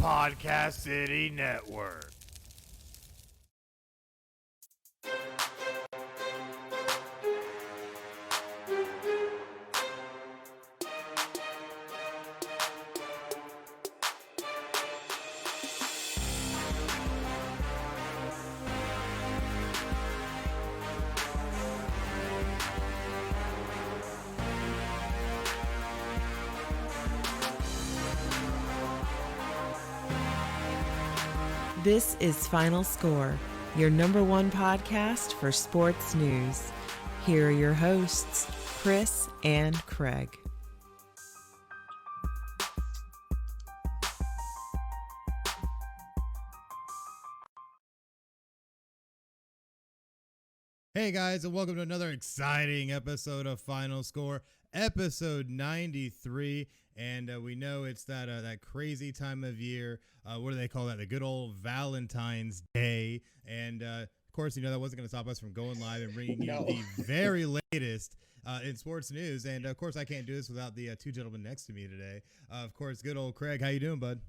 Podcast City Network. This is Final Score, your number one podcast for sports news. Here are your hosts, Chris and Craig. Hey guys, and welcome to another exciting episode of Final Score, episode 93. And we know it's that crazy time of year. What do they call that? The good old Valentine's Day. And of course, you know, that wasn't going to stop us from going live and bringing you the very latest in sports news. And of course, I can't do this without the two gentlemen next to me today. Of course, good old Craig. How you doing, bud?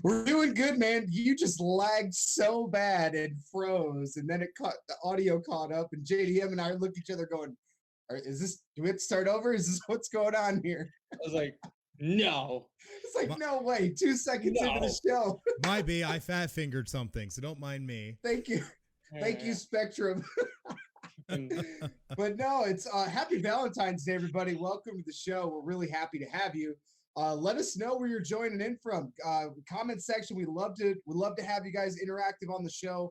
We're doing good, man. You just lagged so bad and froze, and then the audio caught up, and JDM and I looked at each other going, do we have to start over? Is this what's going on here? I was like, no. It's like, no way. 2 seconds into the show. Might be. I fat fingered something, so don't mind me. Thank you. Thank you, Spectrum. But no, it's happy Valentine's Day, everybody. Welcome to the show. We're really happy to have you. Let us know where you're joining in from. Comment section. We'd love to have you guys interactive on the show.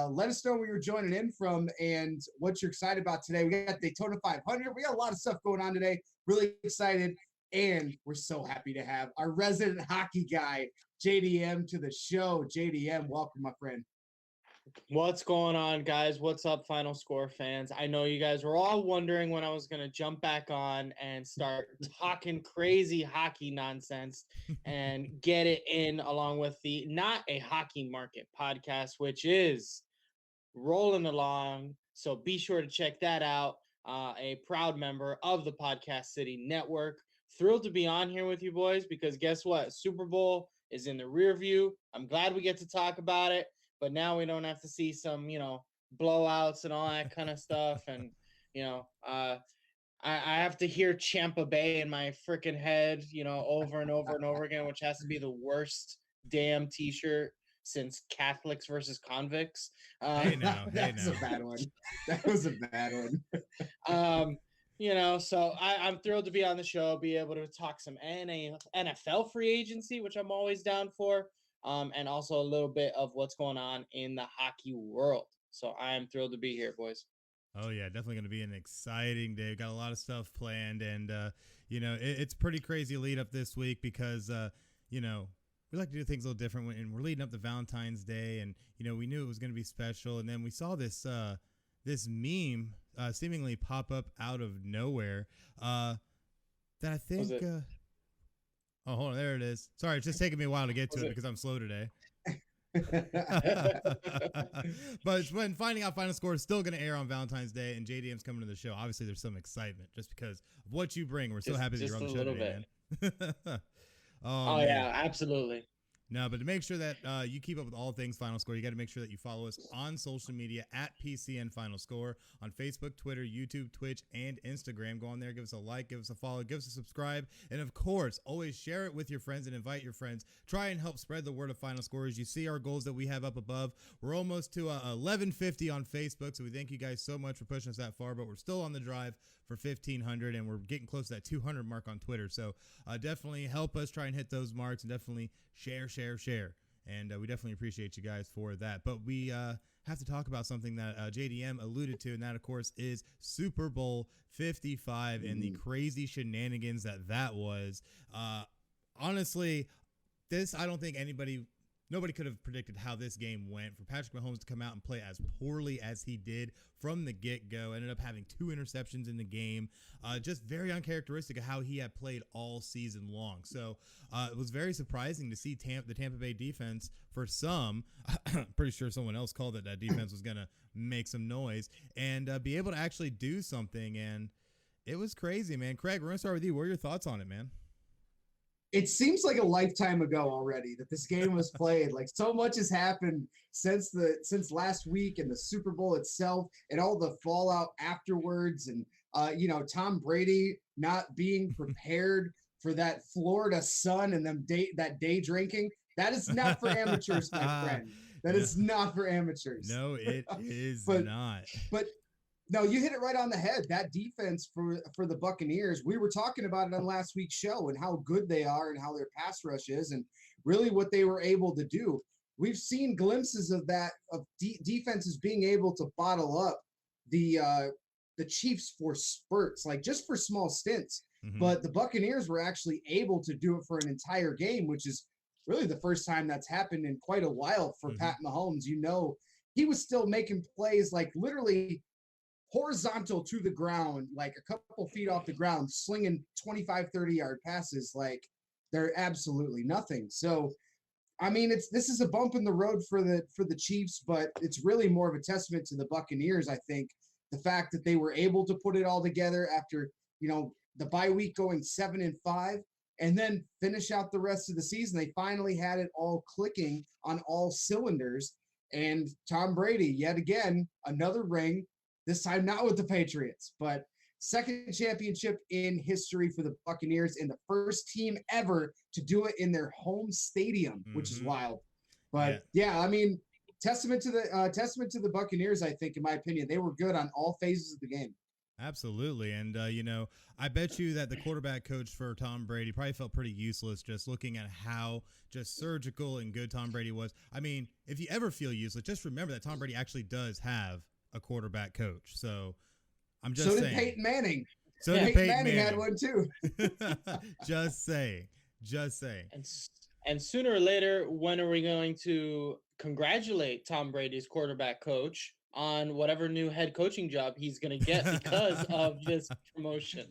Let us know where you're joining in from and what you're excited about today. We got Daytona 500. We got a lot of stuff going on today. Really excited. And we're so happy to have our resident hockey guy, JDM, to the show. JDM, welcome, my friend. What's going on, guys? What's up, Final Score fans? I know you guys were all wondering when I was going to jump back on and start talking crazy hockey nonsense and get it in along with the Not a Hockey Market podcast, which is rolling along. So be sure to check that out. A proud member of the Podcast City Network. Thrilled to be on here with you boys because guess what? Super Bowl is in the rear view. I'm glad we get to talk about it. But now we don't have to see some, blowouts and all that kind of stuff. And, I have to hear Champa Bay in my freaking head, over and over and over again, which has to be the worst damn T-shirt since Catholics versus convicts. That's a bad one. That was a bad one. So I'm thrilled to be on the show, be able to talk some NFL free agency, which I'm always down for. And also a little bit of what's going on in the hockey world. So I am thrilled to be here, boys. Oh, yeah, definitely going to be an exciting day. We've got a lot of stuff planned, and, it's pretty crazy lead up this week because, we like to do things a little different, and we're leading up to Valentine's Day, and, we knew it was going to be special, and then we saw this meme seemingly pop up out of nowhere that I think oh, hold on. There it is. Sorry, it's just taking me a while to get to it because I'm slow today. But when finding out Final Score is still going to air on Valentine's Day and JDM's coming to the show, obviously there's some excitement just because of what you bring. We're so happy that you're on the show today, man. Oh, yeah, absolutely. No, but to make sure that you keep up with all things Final Score, you got to make sure that you follow us on social media at PCN Final Score on Facebook, Twitter, YouTube, Twitch, and Instagram. Go on there, give us a like, give us a follow, give us a subscribe, and of course, always share it with your friends and invite your friends. Try and help spread the word of Final Score. As you see our goals that we have up above, we're almost to 1150 on Facebook, so we thank you guys so much for pushing us that far, but we're still on the drive for 1,500, and we're getting close to that 200 mark on Twitter. So definitely help us try and hit those marks, and definitely share. And we definitely appreciate you guys for that. But we have to talk about something that JDM alluded to, and that, of course, is Super Bowl 55 and the crazy shenanigans that was. Honestly, I don't think nobody could have predicted how this game went. For Patrick Mahomes to come out and play as poorly as he did from the get-go, ended up having 2 interceptions in the game, just very uncharacteristic of how he had played all season long. So it was very surprising to see the Tampa Bay defense, for some, pretty sure someone else called that defense was going to make some noise, and be able to actually do something. And It was crazy, man. Craig, we're gonna start with you. What are your thoughts on it, man? It seems like a lifetime ago already that this game was played. Like so much has happened since last week and the Super Bowl itself and all the fallout afterwards. And Tom Brady not being prepared for that Florida sun and that day drinking. That is not for amateurs, my friend. That is not for amateurs. No, it is not. But no, you hit it right on the head. That defense for the Buccaneers, we were talking about it on last week's show and how good they are and how their pass rush is and really what they were able to do. We've seen glimpses of that, of defenses being able to bottle up the Chiefs for spurts, like just for small stints. Mm-hmm. But the Buccaneers were actually able to do it for an entire game, which is really the first time that's happened in quite a while for Mm-hmm. Pat Mahomes. He was still making plays like literally horizontal to the ground, like a couple feet off the ground, slinging 25, 30-yard passes. Like they're absolutely nothing. So, I mean, this is a bump in the road for the Chiefs, but it's really more of a testament to the Buccaneers. I think the fact that they were able to put it all together after, the bye week going 7-5 and then finish out the rest of the season. They finally had it all clicking on all cylinders. And Tom Brady, yet again, another ring, this time not with the Patriots, but second championship in history for the Buccaneers and the first team ever to do it in their home stadium, which is wild. But yeah, I mean, testament to the Buccaneers, I think, in my opinion. They were good on all phases of the game. Absolutely. And, I bet you that the quarterback coach for Tom Brady probably felt pretty useless just looking at how just surgical and good Tom Brady was. I mean, if you ever feel useless, just remember that Tom Brady actually does have a quarterback coach. So I'm just saying. So did Peyton Manning. So did Peyton Manning had one too. Just saying. And sooner or later, when are we going to congratulate Tom Brady's quarterback coach on whatever new head coaching job he's going to get because of this promotion?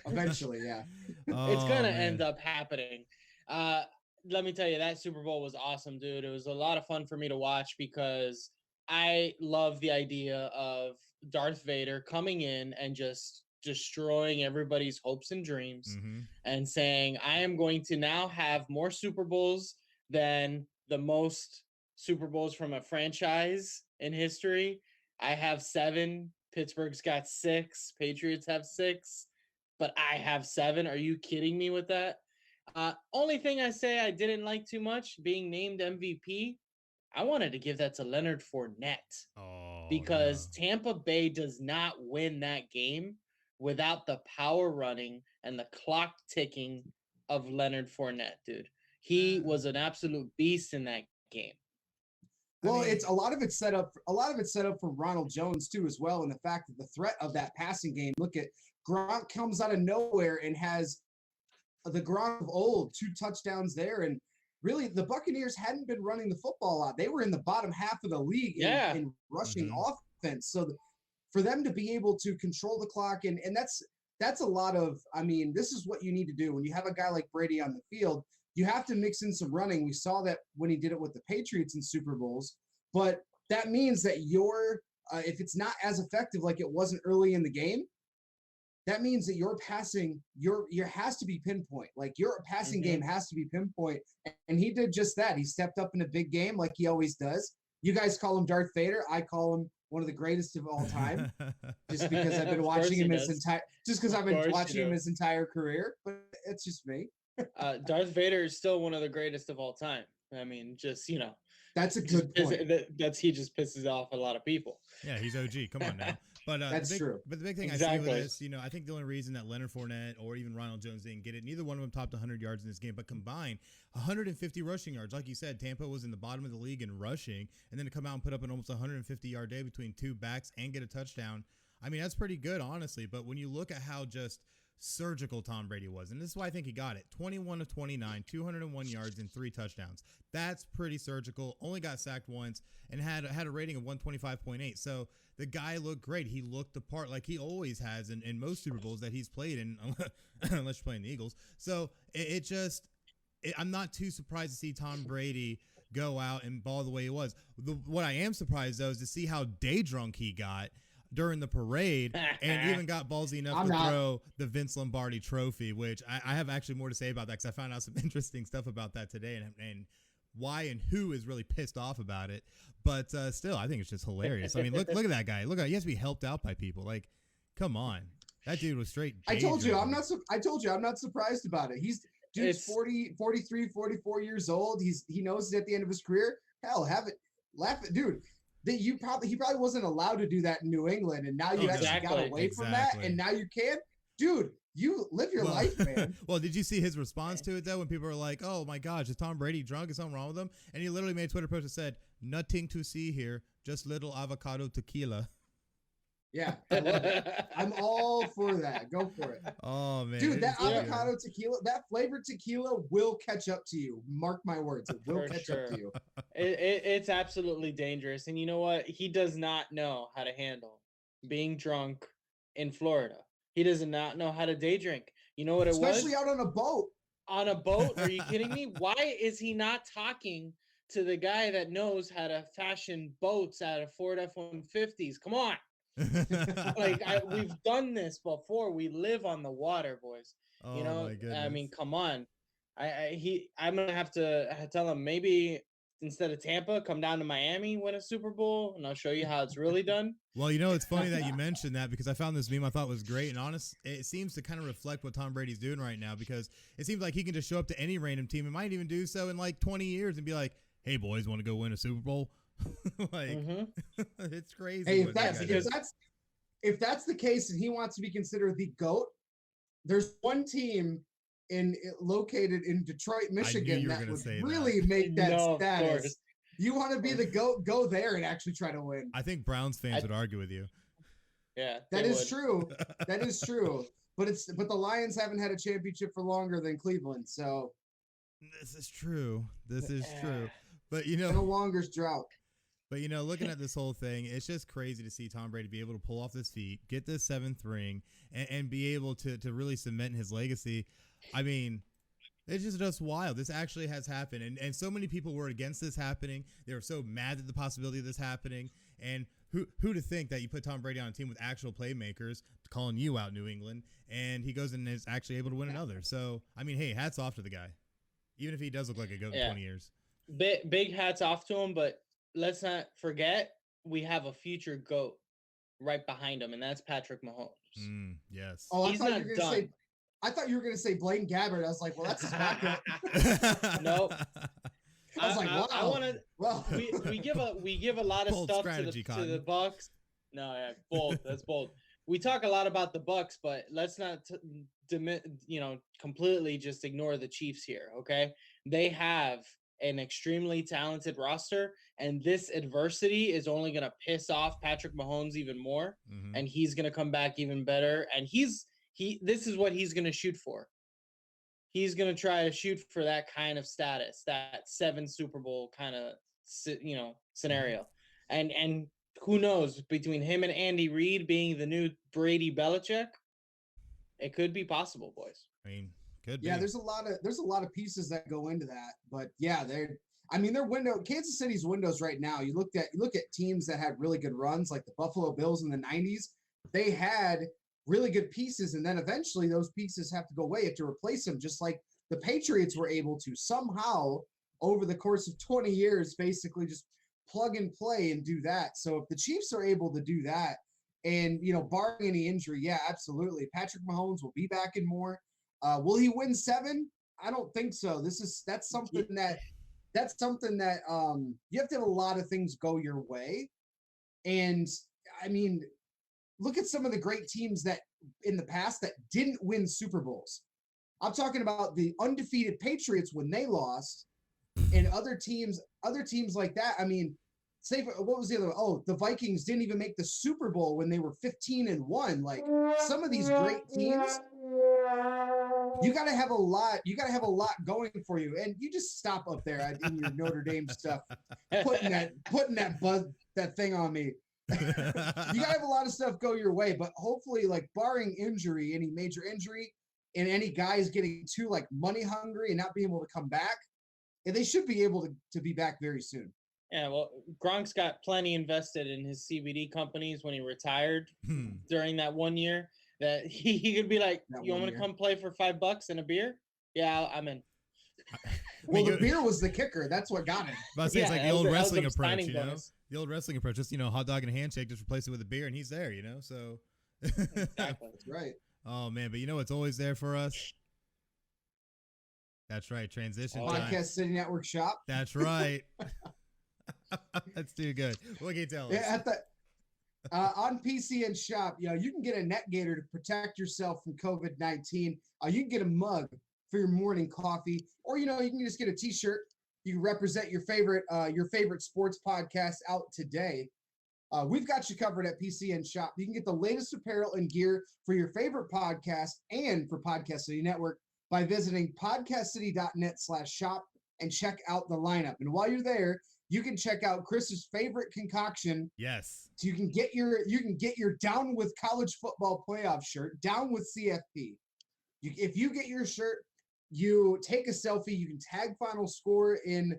Eventually, yeah. It's going to end up happening. Let me tell you, that Super Bowl was awesome, dude. It was a lot of fun for me to watch because I love the idea of Darth Vader coming in and just destroying everybody's hopes and dreams and saying, I am going to now have more Super Bowls than the most Super Bowls from a franchise in history. I have 7. Pittsburgh's got 6. Patriots have 6. But I have 7. Are you kidding me with that? Only thing I say I didn't like too much, being named MVP, I wanted to give that to Leonard Fournette. Because Tampa Bay does not win that game without the power running and the clock ticking of Leonard Fournette, dude. He was an absolute beast in that game. Well, it's a lot of it's set up for Ronald Jones too, as well, and the fact that the threat of that passing game. Look at Gronk comes out of nowhere and has the Gronk of old, 2 touchdowns there, and really the Buccaneers hadn't been running the football a lot. They were in the bottom half of the league in rushing offense. So for them to be able to control the clock and that's a lot of. I mean, this is what you need to do when you have a guy like Brady on the field. You have to mix in some running. We saw that when he did it with the Patriots in Super Bowls, but that means that if it's not as effective like it wasn't early in the game, that means that your passing, your has to be pinpoint. Like your passing game has to be pinpoint, and he did just that. He stepped up in a big game like he always does. You guys call him Darth Vader. I call him one of the greatest of all time, just because I've been watching him his entire career. But it's just me. Darth Vader is still one of the greatest of all time. I mean, just that's a good point. He just pisses off a lot of people. Yeah, he's OG. Come on now. But that's true. But the big thing I see with this, I think the only reason that Leonard Fournette or even Ronald Jones didn't get it, neither one of them topped 100 yards in this game, but combined 150 rushing yards. Like you said, Tampa was in the bottom of the league in rushing, and then to come out and put up an almost 150-yard day between 2 backs and get a touchdown. I mean, that's pretty good, honestly. But when you look at how just surgical Tom Brady was, and this is why I think he got it, 21 of 29, 201 yards and 3 touchdowns. That's pretty surgical. Only got sacked once and had a rating of 125.8. So the guy looked great. He looked the part like he always has in most Super Bowls that he's played in, unless you're playing the Eagles. So I'm not too surprised to see Tom Brady go out and ball the way he was. What I am surprised, though, is to see how day drunk he got. during the parade, and even got ballsy enough throw the Vince Lombardi trophy, which I have actually more to say about that because I found out some interesting stuff about that today and why and who is really pissed off about it. But still, I think it's just hilarious. I mean, look at that guy. Look at, he has to be helped out by people. Like, come on. That dude was straight. I told you I'm not surprised about it. Dude's 43, 44 years old. He knows he's at the end of his career. Hell, laugh at dude. He probably wasn't allowed to do that in New England, and now you actually got away from that, and now you can. Dude, you live your life, man. Well, did you see his response to it though? When people were like, "Oh my gosh, is Tom Brady drunk? Is something wrong with him?" And he literally made a Twitter post that said, "Nothing to see here, just little avocado tequila." Yeah, I love it. I'm all for that. Go for it. Oh man, dude, that avocado tequila, that flavored tequila will catch up to you. Mark my words, it will catch up to you. It's absolutely dangerous, and you know what? He does not know how to handle being drunk in Florida. He does not know how to day drink. You know what it was? Especially out on a boat. On a boat? Are you kidding me? Why is he not talking to the guy that knows how to fashion boats out of Ford F-150s? Come on. We've done this before. We live on the water, boys. You know, my goodness. I mean, come on. I'm gonna have to tell him maybe instead of Tampa, come down to Miami, win a Super Bowl, and I'll show you how it's really done. Well, you know, it's funny that you mentioned that because I found this meme I thought was great, and honest, it seems to kind of reflect what Tom Brady's doing right now because it seems like he can just show up to any random team and might even do so in like 20 years and be like, "Hey, boys, want to go win a Super Bowl?" It's crazy. Hey, if that's the case and he wants to be considered the GOAT, there's one team located in Detroit, Michigan that would really make that status. You want to be the GOAT, go there and actually try to win. I think Browns fans would argue with you. Yeah, that is true. That is true. But the Lions haven't had a championship for longer than Cleveland, so this is true. But you know, no longer's drought. But, you know, looking at this whole thing, it's just crazy to see Tom Brady be able to pull off this feat, get this 7th ring, and be able to really cement his legacy. I mean, it's just wild. This actually has happened. And so many people were against this happening. They were so mad at the possibility of this happening. And who to think that you put Tom Brady on a team with actual playmakers, calling you out, New England, and he goes and is actually able to win another. So, I mean, hey, hats off to the guy, even if he does look like a GOAT in 20 years. Big hats off to him, but let's not forget we have a future GOAT right behind him, and that's Patrick Mahomes. Yes. Oh, he's not done. I thought you were going to say Blaine Gabbert. I was like, well, that's his backup. Nope. I was like, wow. I want to. Well, we give a lot of stuff to the Bucks. No, yeah, bold. That's bold. We talk a lot about the Bucks, but let's not completely just ignore the Chiefs here. Okay, they have an extremely talented roster, and this adversity is only going to piss off Patrick Mahomes even more, and he's going to come back even better. And this is what he's going to shoot for. He's going to try to shoot for that kind of status, that 7 Super Bowl kind of scenario. And who knows, between him and Andy Reid being the new Brady Belichick, it could be possible, boys. I mean, could be. Yeah, there's a lot of pieces that go into that, but yeah, their Kansas City's windows right now. You look at teams that had really good runs, like the Buffalo Bills in the 90s. They had really good pieces, and then eventually those pieces have to go away. You have to replace them, just like the Patriots were able to somehow over the course of 20 years, basically just plug and play and do that. So if the Chiefs are able to do that, and barring any injury, yeah, absolutely, Patrick Mahomes will be back in more. Will he win 7? I don't think so. That's something that you have to have a lot of things go your way. And I mean, look at some of the great teams that in the past that didn't win Super Bowls. I'm talking about the undefeated Patriots when they lost, and other teams like that. I mean, what was the other one? Oh, the Vikings didn't even make the Super Bowl when they were 15-1. Like some of these great teams, you got to have a lot. You got to have a lot going for you, and you just stop up there in your Notre Dame stuff, putting that thing on me. You gotta have a lot of stuff go your way, but hopefully, like barring injury, any major injury, and any guys getting too like money hungry and not being able to come back, and they should be able to be back very soon. Yeah, well, Gronk's got plenty invested in his CBD companies when he retired during that 1 year. That he could be like, That "You want 1 me to year. come play for $5 and a beer? Yeah, I'm in." Well, the beer was the kicker. That's what got him. But I say it's Yeah, like the that old was wrestling a approach, signing you know? bonus. The old wrestling approach, just, hot dog and a handshake, just replace it with a beer, and he's there, So, Exactly. That's right. oh man, but you know what's always there for us? That's right, transition Oh, time. Podcast City Network shop. That's right. That's too good. What can you tell us? Yeah, at the on PCN shop, you can get a net gator to protect yourself from COVID-19. You can get a mug for your morning coffee, or you can just get a T-shirt. You can represent your favorite sports podcast out today. We've got you covered at PCN shop. You can get the latest apparel and gear for your favorite podcast and for Podcast City Network by visiting podcastcity.net/shop and check out the lineup. And while you're there, you can check out Chris's favorite concoction. Yes. So you can get your Down with College Football Playoff shirt, Down with CFP. If you get your shirt, you take a selfie. You can tag FinalScore in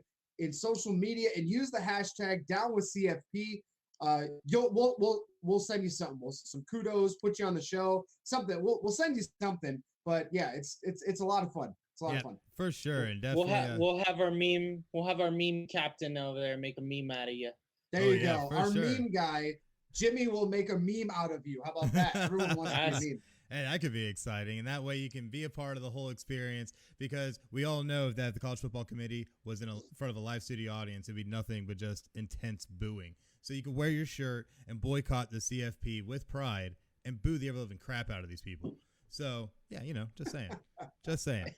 social media and use the hashtag Down with CFP. We'll send you something. Some kudos, put you on the show. Something. We'll send you something. But yeah, it's a lot of fun. It's a lot of fun. For sure, and definitely. We'll have our meme captain over there make a meme out of you. There you go. Our meme guy, Jimmy, will make a meme out of you. How about that? Everyone wants to be a meme. And that could be exciting. And that way you can be a part of the whole experience, because we all know that if the College Football Committee was in front of a live studio audience, it'd be nothing but just intense booing. So you can wear your shirt and boycott the CFP with pride and boo the ever-living crap out of these people. So, yeah, just saying. Just saying.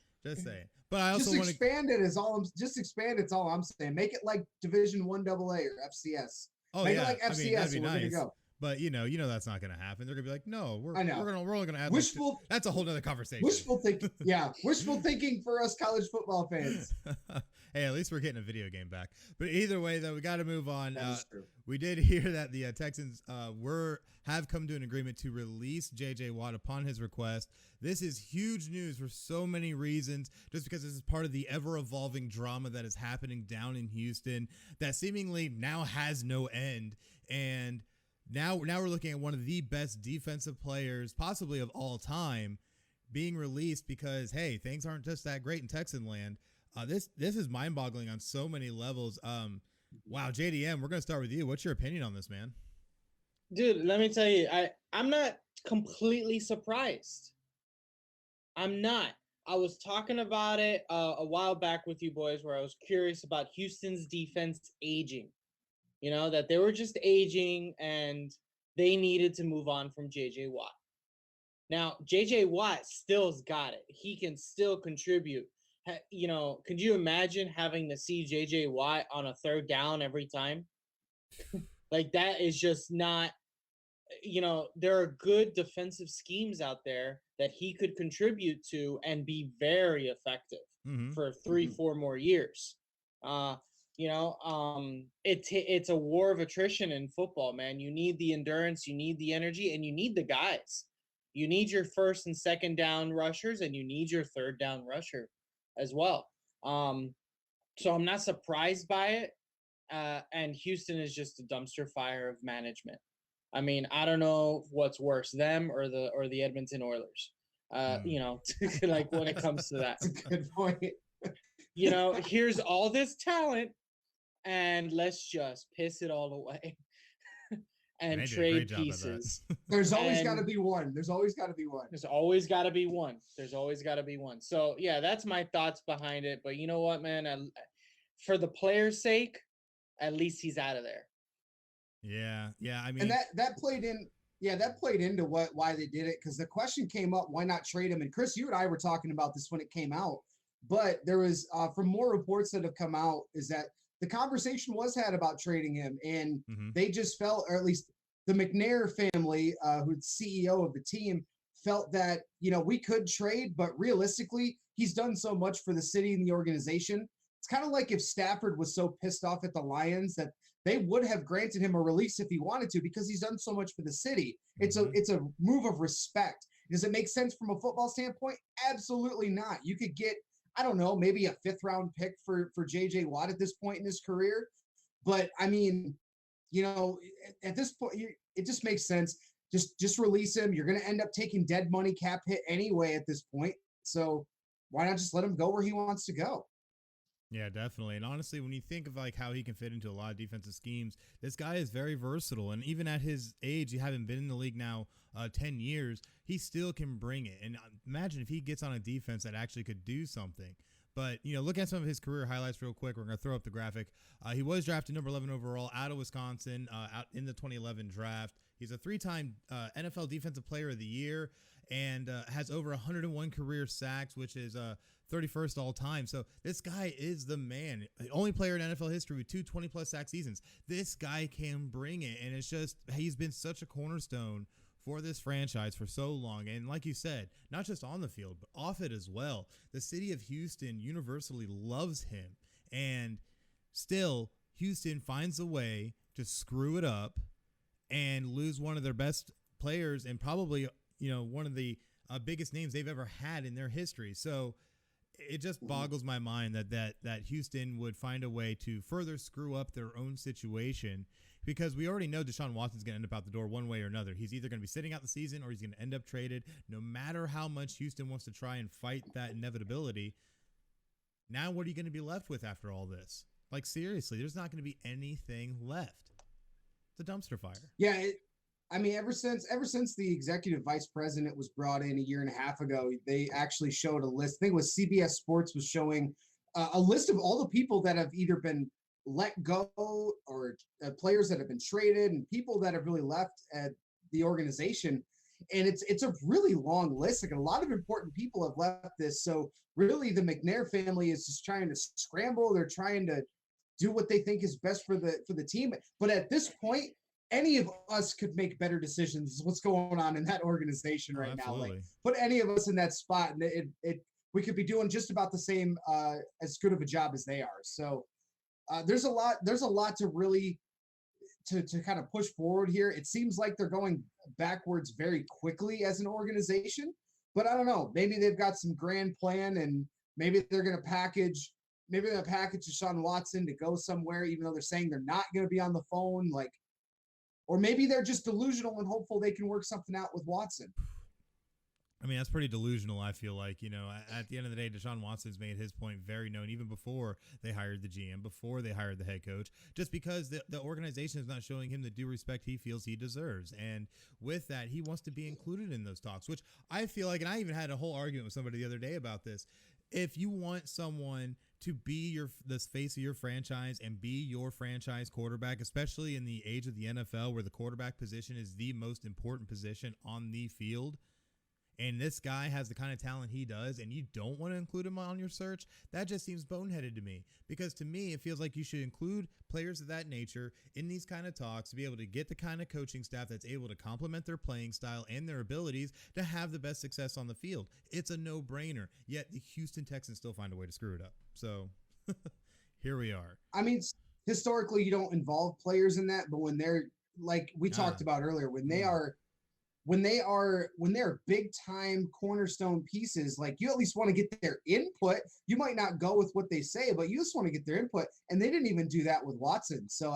But I also want to expand it. It's all I'm saying. Make it like Division I AA or FCS. Oh, Make yeah. it like FCS. That'd be and we're nice. gonna go. But you know that's not going to happen. They're going to be like, no, we're only going to add that's a whole nother conversation. Wishful thinking. Yeah, wishful thinking for us college football fans. Hey, at least we're getting a video game back. But either way, though, we got to move on. That is true. We did hear that the Texans have come to an agreement to release J.J. Watt upon his request. This is huge news for so many reasons, just because this is part of the ever-evolving drama that is happening down in Houston that seemingly now has no end. And now we're looking at one of the best defensive players possibly of all time being released because, hey, things aren't just that great in Texan land. This is mind-boggling on so many levels. Wow, JDM, we're going to start with you. What's your opinion on this, man? Dude, let me tell you, I'm not completely surprised. I'm not. I was talking about it a while back with you boys where I was curious about Houston's defense aging. That they were just aging and they needed to move on from J.J. Watt. Now, J.J. Watt still's got it. He can still contribute. Could you imagine having to see J.J. Watt on a third down every time? Like, that is just not, there are good defensive schemes out there that he could contribute to and be very effective for 3-4 more years. It's a war of attrition in football, man. You need the endurance, you need the energy, and you need the guys. You need your first and second down rushers, and you need your third down rusher as well. So I'm not surprised by it. And Houston is just a dumpster fire of management. I mean, I don't know what's worse, them or the Edmonton Oilers. Like when it comes to that. That's a good point. Here's all this talent, and let's just piss it all away and trade pieces. There's always got to be one. There's always got to be one. So, yeah, that's my thoughts behind it. But you know what, man? For the player's sake, at least he's out of there. Yeah. I mean, and that played in. Yeah, that played into why they did it, because the question came up, why not trade him? And Chris, you and I were talking about this when it came out, but there was from more reports that have come out is that the conversation was had about trading him, and they just felt, or at least the McNair family, who's CEO of the team, felt that we could trade, but realistically, he's done so much for the city and the organization. It's kind of like if Stafford was so pissed off at the Lions that they would have granted him a release if he wanted to, because he's done so much for the city. It's a move of respect. Does it make sense from a football standpoint? Absolutely not. You could get, I don't know, maybe a 5th round pick for JJ Watt at this point in his career. But I mean, at this point, it just makes sense. Just release him. You're going to end up taking dead money cap hit anyway at this point. So why not just let him go where he wants to go? Yeah, definitely. And honestly, when you think of like how he can fit into a lot of defensive schemes, this guy is very versatile. And even at his age, you haven't been in the league now 10 years, he still can bring it. And imagine if he gets on a defense that actually could do something. But, look at some of his career highlights real quick. We're going to throw up the graphic. He was drafted number 11 overall out of Wisconsin out in the 2011 draft. He's a 3-time NFL Defensive Player of the Year and has over 101 career sacks, which is 31st all time. So this guy is the man. The only player in NFL history with 2 20-plus sack seasons. This guy can bring it, and it's just he's been such a cornerstone for this franchise for so long. And like you said, not just on the field, but off it as well. The city of Houston universally loves him. And still, Houston finds a way to screw it up and lose one of their best players and probably, one of the biggest names they've ever had in their history. So it just boggles my mind that Houston would find a way to further screw up their own situation, because we already know Deshaun Watson's going to end up out the door one way or another. He's either going to be sitting out the season or he's going to end up traded. No matter how much Houston wants to try and fight that inevitability, now what are you going to be left with after all this? Like, seriously, there's not going to be anything left. It's a dumpster fire. Yeah, ever since the executive vice president was brought in a year and a half ago, they actually showed a list. I think it was CBS Sports was showing a list of all the people that have either been let go or players that have been traded and people that have really left at the organization. And it's a really long list. Like, a lot of important people have left this. So really the McNair family is just trying to scramble. They're trying to do what they think is best for the team. But at this point, any of us could make better decisions. What's going on in that organization right now? Like, put any of us in that spot, and we could be doing just about the same as good of a job as they are. So there's a lot to really to kind of push forward here. It seems like they're going backwards very quickly as an organization, but I don't know. Maybe they've got some grand plan, and maybe they're going to package Deshaun Watson to go somewhere, even though they're saying they're not going to be on the phone. Like, or maybe they're just delusional and hopeful they can work something out with Watson. I mean, that's pretty delusional, I feel like. At the end of the day, Deshaun Watson's made his point very known, even before they hired the GM, before they hired the head coach, just because the organization is not showing him the due respect he feels he deserves. And with that, he wants to be included in those talks, which I feel like, and I even had a whole argument with somebody the other day about this. If you want someone to be the face of your franchise and be your franchise quarterback, especially in the age of the NFL where the quarterback position is the most important position on the field, and this guy has the kind of talent he does, and you don't want to include him on your search, that just seems boneheaded to me. Because to me, it feels like you should include players of that nature in these kind of talks to be able to get the kind of coaching staff that's able to complement their playing style and their abilities to have the best success on the field. It's a no-brainer, yet the Houston Texans still find a way to screw it up. So here we are. I mean, historically, you don't involve players in that, but when they're, like we talked about earlier, when they're big time cornerstone pieces, like, you at least want to get their input. You might not go with what they say, but you just want to get their input. And they didn't even do that with Watson. So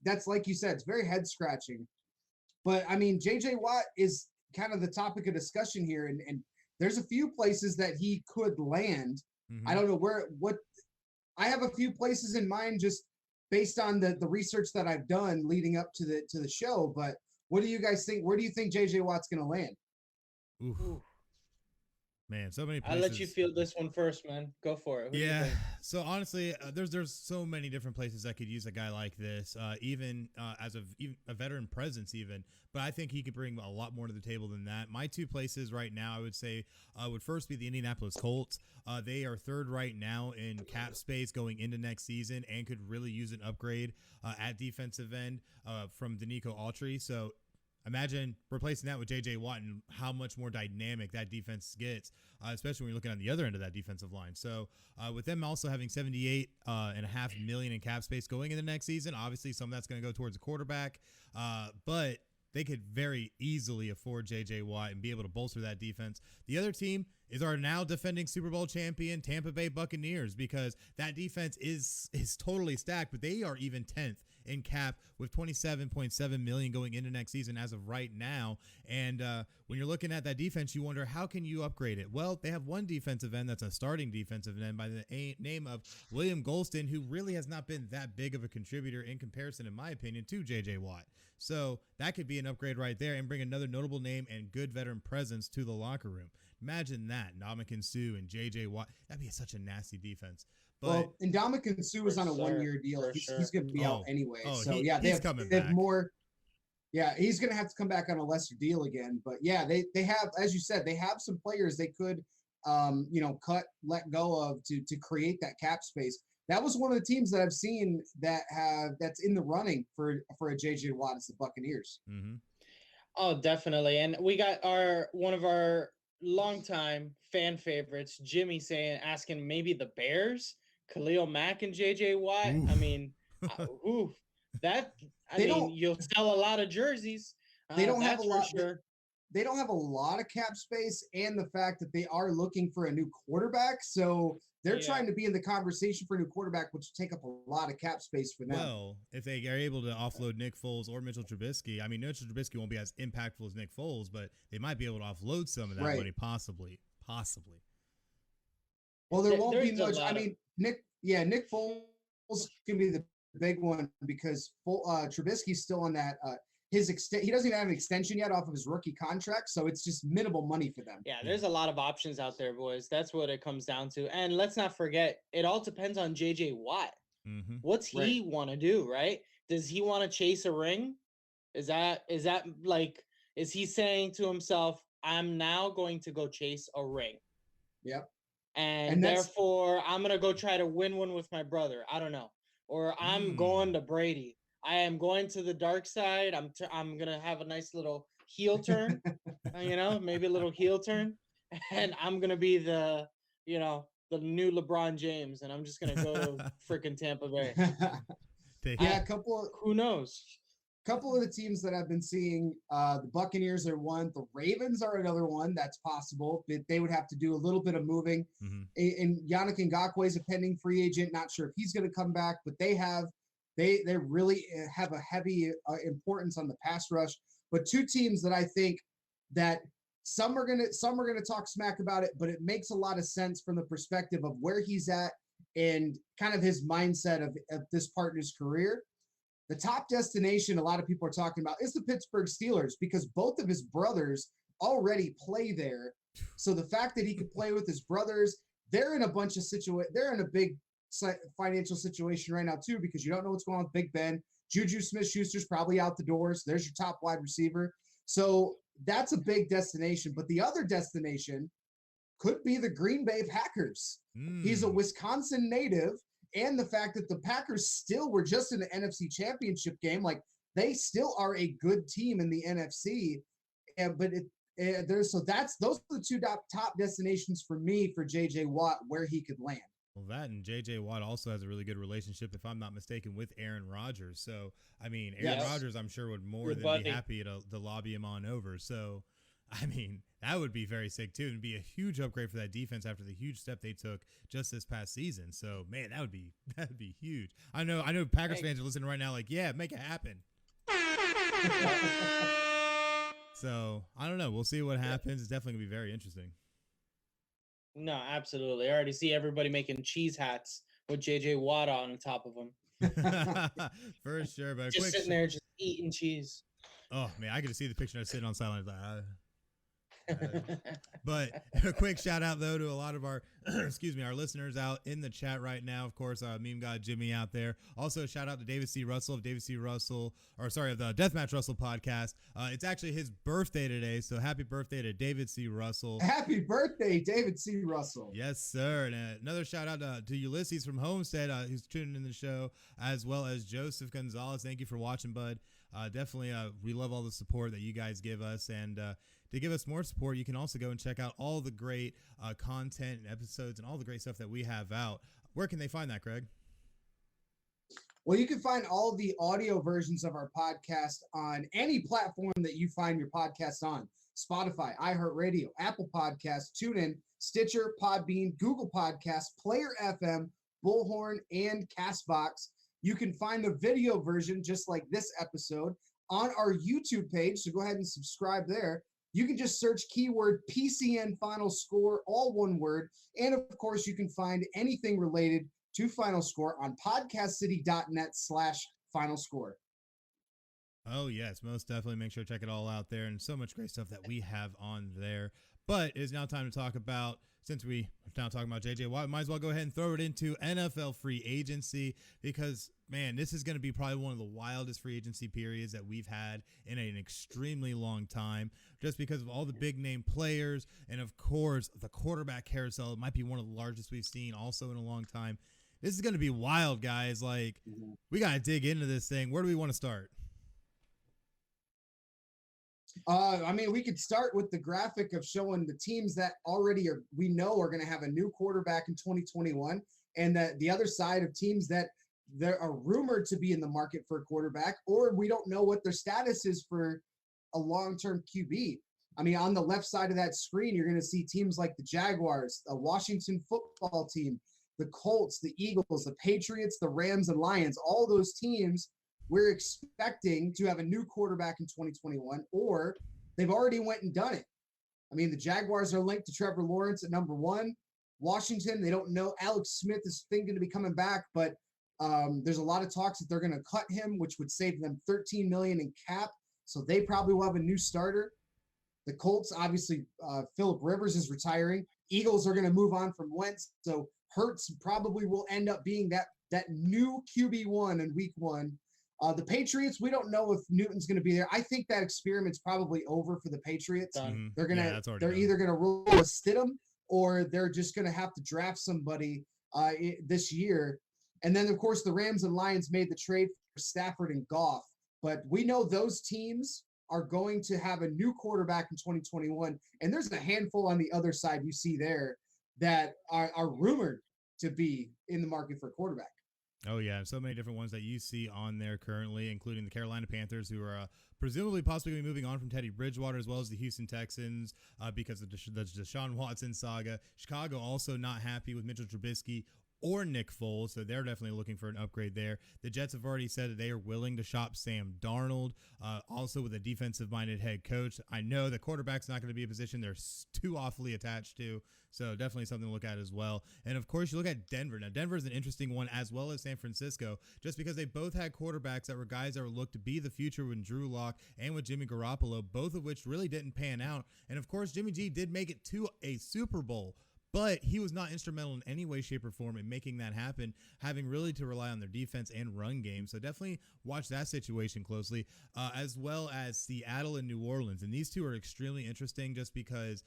that's like you said, it's very head scratching. But I mean, JJ Watt is kind of the topic of discussion here. And there's a few places that he could land. Mm-hmm. I don't know I have a few places in mind just based on the research that I've done leading up to the show. But what do you guys think? Where do you think JJ Watt's going to land? Ooh. Man, so many places. I'll let you field this one first, man. Go for it. Yeah. So honestly, there's so many different places that could use a guy like this, even as a veteran presence even. But I think he could bring a lot more to the table than that. My two places right now, I would say, would first be the Indianapolis Colts. They are third right now in cap space going into next season and could really use an upgrade at defensive end from Danico Autry. So imagine replacing that with J.J. Watt and how much more dynamic that defense gets, especially when you're looking on the other end of that defensive line. So with them also having $78.5 million in cap space going into next season, obviously some of that's going to go towards the quarterback. But they could very easily afford J.J. Watt and be able to bolster that defense. The other team is our now defending Super Bowl champion Tampa Bay Buccaneers, because that defense is totally stacked, but they are even 10th in cap with $27.7 million going into next season as of right now. And when you're looking at that defense, you wonder, how can you upgrade it? Well, they have one defensive end that's a starting defensive end by the name of William Golston, who really has not been that big of a contributor in comparison, in my opinion, to J.J. Watt. So that could be an upgrade right there and bring another notable name and good veteran presence to the locker room. Imagine that, Ndamukong Suh and J.J. Watt. That'd be such a nasty defense. But, well, and Ndamukong Suh is on a 1-year deal. He's going to be out anyway. They have more. Yeah, he's going to have to come back on a lesser deal again. But yeah, they have, as you said, they have some players they could, let go of to create that cap space. That was one of the teams that I've seen that's in the running for a JJ Watt is the Buccaneers. Mm-hmm. Oh, definitely. And we got one of our longtime fan favorites, Jimmy, asking maybe the Bears, Khalil Mack and JJ Watt. Oof. I mean, you'll sell a lot of jerseys. They don't have a lot. Sure. They don't have a lot of cap space, and the fact that they are looking for a new quarterback, so they're trying to be in the conversation for a new quarterback, which will take up a lot of cap space for them. Well, if they are able to offload Nick Foles or Mitchell Trubisky, I mean, Mitchell Trubisky won't be as impactful as Nick Foles, but they might be able to offload some of that money, possibly. Well, there won't be much. I mean, Nick Foles can be the big one because Trubisky's still on that. He doesn't even have an extension yet off of his rookie contract, so it's just minimal money for them. Yeah, there's a lot of options out there, boys. That's what it comes down to. And let's not forget, it all depends on JJ Watt. Mm-hmm. What's he want to do, right? Does he want to chase a ring? Is he saying to himself, I'm now going to go chase a ring? Yep. And therefore, I'm going to go try to win one with my brother. I don't know. Or I'm going to Brady. I am going to the dark side. I'm going to have a nice little heel turn, maybe a little heel turn. And I'm going to be the new LeBron James. And I'm just going to go to freaking Tampa Bay. Who knows? Couple of the teams that I've been seeing, the Buccaneers are one. The Ravens are another one that's possible. But they would have to do a little bit of moving. Mm-hmm. And Yannick Ngakoue is a pending free agent. Not sure if he's going to come back, but they really have a heavy importance on the pass rush. But two teams that I think that some are gonna talk smack about it, but it makes a lot of sense from the perspective of where he's at and kind of his mindset of this part in his career. The top destination a lot of people are talking about is the Pittsburgh Steelers because both of his brothers already play there. So the fact that he could play with his brothers, they're in a bunch of they're in a big financial situation right now too, because you don't know what's going on with Big Ben. Juju Smith-Schuster's probably out the doors. There's your top wide receiver. So that's a big destination. But the other destination could be the Green Bay Packers. He's a Wisconsin native. And the fact that the Packers still were just in the NFC Championship game, like they still are a good team in the NFC. Those are the two top destinations for me for JJ Watt where he could land. Well, that and J.J. Watt also has a really good relationship, if I'm not mistaken, with Aaron Rodgers. So, I mean, Aaron Rodgers, I'm sure, would more than be happy to lobby him on over. So, I mean, that would be very sick, too, and be a huge upgrade for that defense after the huge step they took just this past season. So, man, that'd be huge. I know Packers fans are listening right now like, yeah, make it happen. So, I don't know. We'll see what happens. It's definitely going to be very interesting. No, absolutely. I already see everybody making cheese hats with JJ Watt on top of them. For sure, but just sitting there, just eating cheese. Oh man, I get to see the picture of sitting on sideline. But a quick shout out though to a lot of our our listeners out in the chat right now. Of course, meme god Jimmy out there. Also shout out to David C. Russell of the Deathmatch Russell podcast. It's actually his birthday today, so happy birthday to David C. Russell. Happy birthday, David C. Russell. Yes, sir. And another shout out to Ulysses from Homestead who's tuning in the show, as well as Joseph Gonzalez. Thank you for watching, bud. Definitely, we love all the support that you guys give us, and to give us more support, you can also go and check out all the great content and episodes and all the great stuff that we have out. Where can they find that, Craig? Well, you can find all the audio versions of our podcast on any platform that you find your podcast on. Spotify, iHeartRadio, Apple Podcasts, TuneIn, Stitcher, Podbean, Google Podcasts, Player FM, Bullhorn, and Castbox. You can find the video version, just like this episode, on our YouTube page, so go ahead and subscribe there. You can just search keyword PCN Final Score, all one word, and of course, you can find anything related to Final Score on podcastcity.net/Final Score. Oh, yes, most definitely. Make sure to check it all out there, and so much great stuff that we have on there. But it is now time to talk about, since we are now talking about J.J. Watt, might as well go ahead and throw it into NFL free agency because, man, this is going to be probably one of the wildest free agency periods that we've had in an extremely long time, just because of all the big name players. And, of course, the quarterback carousel might be one of the largest we've seen also in a long time. This is going to be wild, guys. Like, we got to dig into this thing. Where do we want to start? I mean, we could start with the graphic of showing the teams that already we know are going to have a new quarterback in 2021, and the other side of teams that there are rumored to be in the market for a quarterback, or we don't know what their status is for a long-term QB. I mean, on the left side of that screen, you're going to see teams like the Jaguars, the Washington football team, the Colts, the Eagles, the Patriots, the Rams, and Lions. All those teams we're expecting to have a new quarterback in 2021, or they've already went and done it. I mean, the Jaguars are linked to Trevor Lawrence at number 1. Washington, they don't know. Alex Smith is thinking to be coming back, but there's a lot of talks that they're going to cut him, which would save them $13 million in cap. So they probably will have a new starter. The Colts, obviously, Phillip Rivers is retiring. Eagles are going to move on from Wentz. So Hurts probably will end up being that new QB1 in week 1. The Patriots, we don't know if Newton's going to be there. I think that experiment's probably over for the Patriots. Mm-hmm. They're done. Either going to roll a Stidham or they're just going to have to draft somebody this year. And then, of course, the Rams and Lions made the trade for Stafford and Goff. But we know those teams are going to have a new quarterback in 2021. And there's a handful on the other side you see there that are rumored to be in the market for a quarterback. Oh, yeah. So many different ones that you see on there currently, including the Carolina Panthers, who are presumably possibly moving on from Teddy Bridgewater, as well as the Houston Texans because of the Deshaun Watson saga. Chicago also not happy with Mitchell Trubisky or Nick Foles, so they're definitely looking for an upgrade there. The Jets have already said that they are willing to shop Sam Darnold, also with a defensive-minded head coach. I know the quarterback's not going to be a position they're too awfully attached to, so definitely something to look at as well. And, of course, you look at Denver. Now, Denver is an interesting one, as well as San Francisco, just because they both had quarterbacks that were guys that were looked to be the future with Drew Lock and with Jimmy Garoppolo, both of which really didn't pan out. And, of course, Jimmy G did make it to a Super Bowl, but he was not instrumental in any way, shape, or form in making that happen, having really to rely on their defense and run game. So definitely watch that situation closely, as well as Seattle and New Orleans. And these two are extremely interesting just because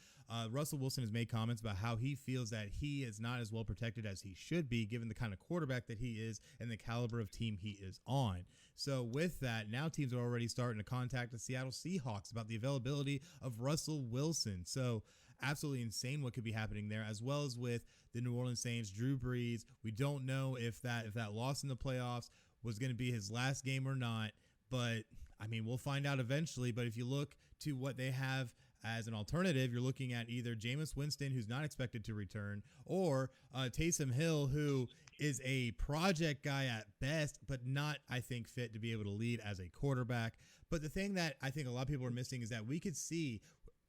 Russell Wilson has made comments about how he feels that he is not as well protected as he should be, given the kind of quarterback that he is and the caliber of team he is on. So with that, now teams are already starting to contact the Seattle Seahawks about the availability of Russell Wilson. So absolutely insane what could be happening there, as well as with the New Orleans Saints, Drew Brees. We don't know if that loss in the playoffs was going to be his last game or not, but I mean, we'll find out eventually. But if you look to what they have as an alternative, you're looking at either Jameis Winston, who's not expected to return, or Taysom Hill, who is a project guy at best, but not, I think, fit to be able to lead as a quarterback. But the thing that I think a lot of people are missing is that we could see,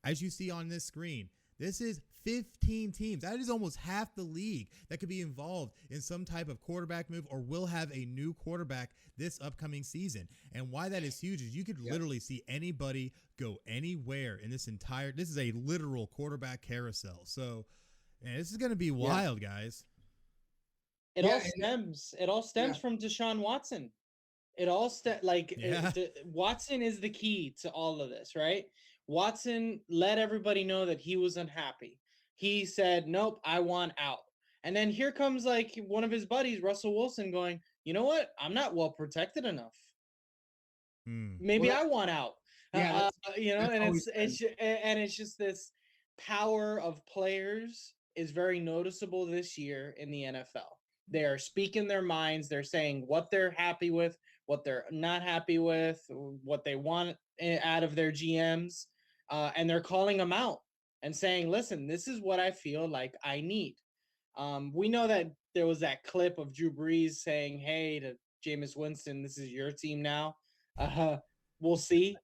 as you see on this screen, this is 15 teams. That is almost half the league that could be involved in some type of quarterback move or will have a new quarterback this upcoming season. And why that is huge is you could literally see anybody go anywhere in this is a literal quarterback carousel. So, man, this is going to be wild, guys. It all stems from Deshaun Watson. Watson is the key to all of this, right? Watson let everybody know that he was unhappy. He said, nope, I want out. And then here comes like one of his buddies, Russell Wilson, going, you know what? I'm not well protected enough. Maybe I want out. And it's just this power of players is very noticeable this year in the NFL. They are speaking their minds. They're saying what they're happy with, what they're not happy with, what they want out of their GMs, and they're calling them out and saying, "Listen, this is what I feel like I need." We know that there was that clip of Drew Brees saying, "Hey, to Jameis Winston, this is your team now." We'll see.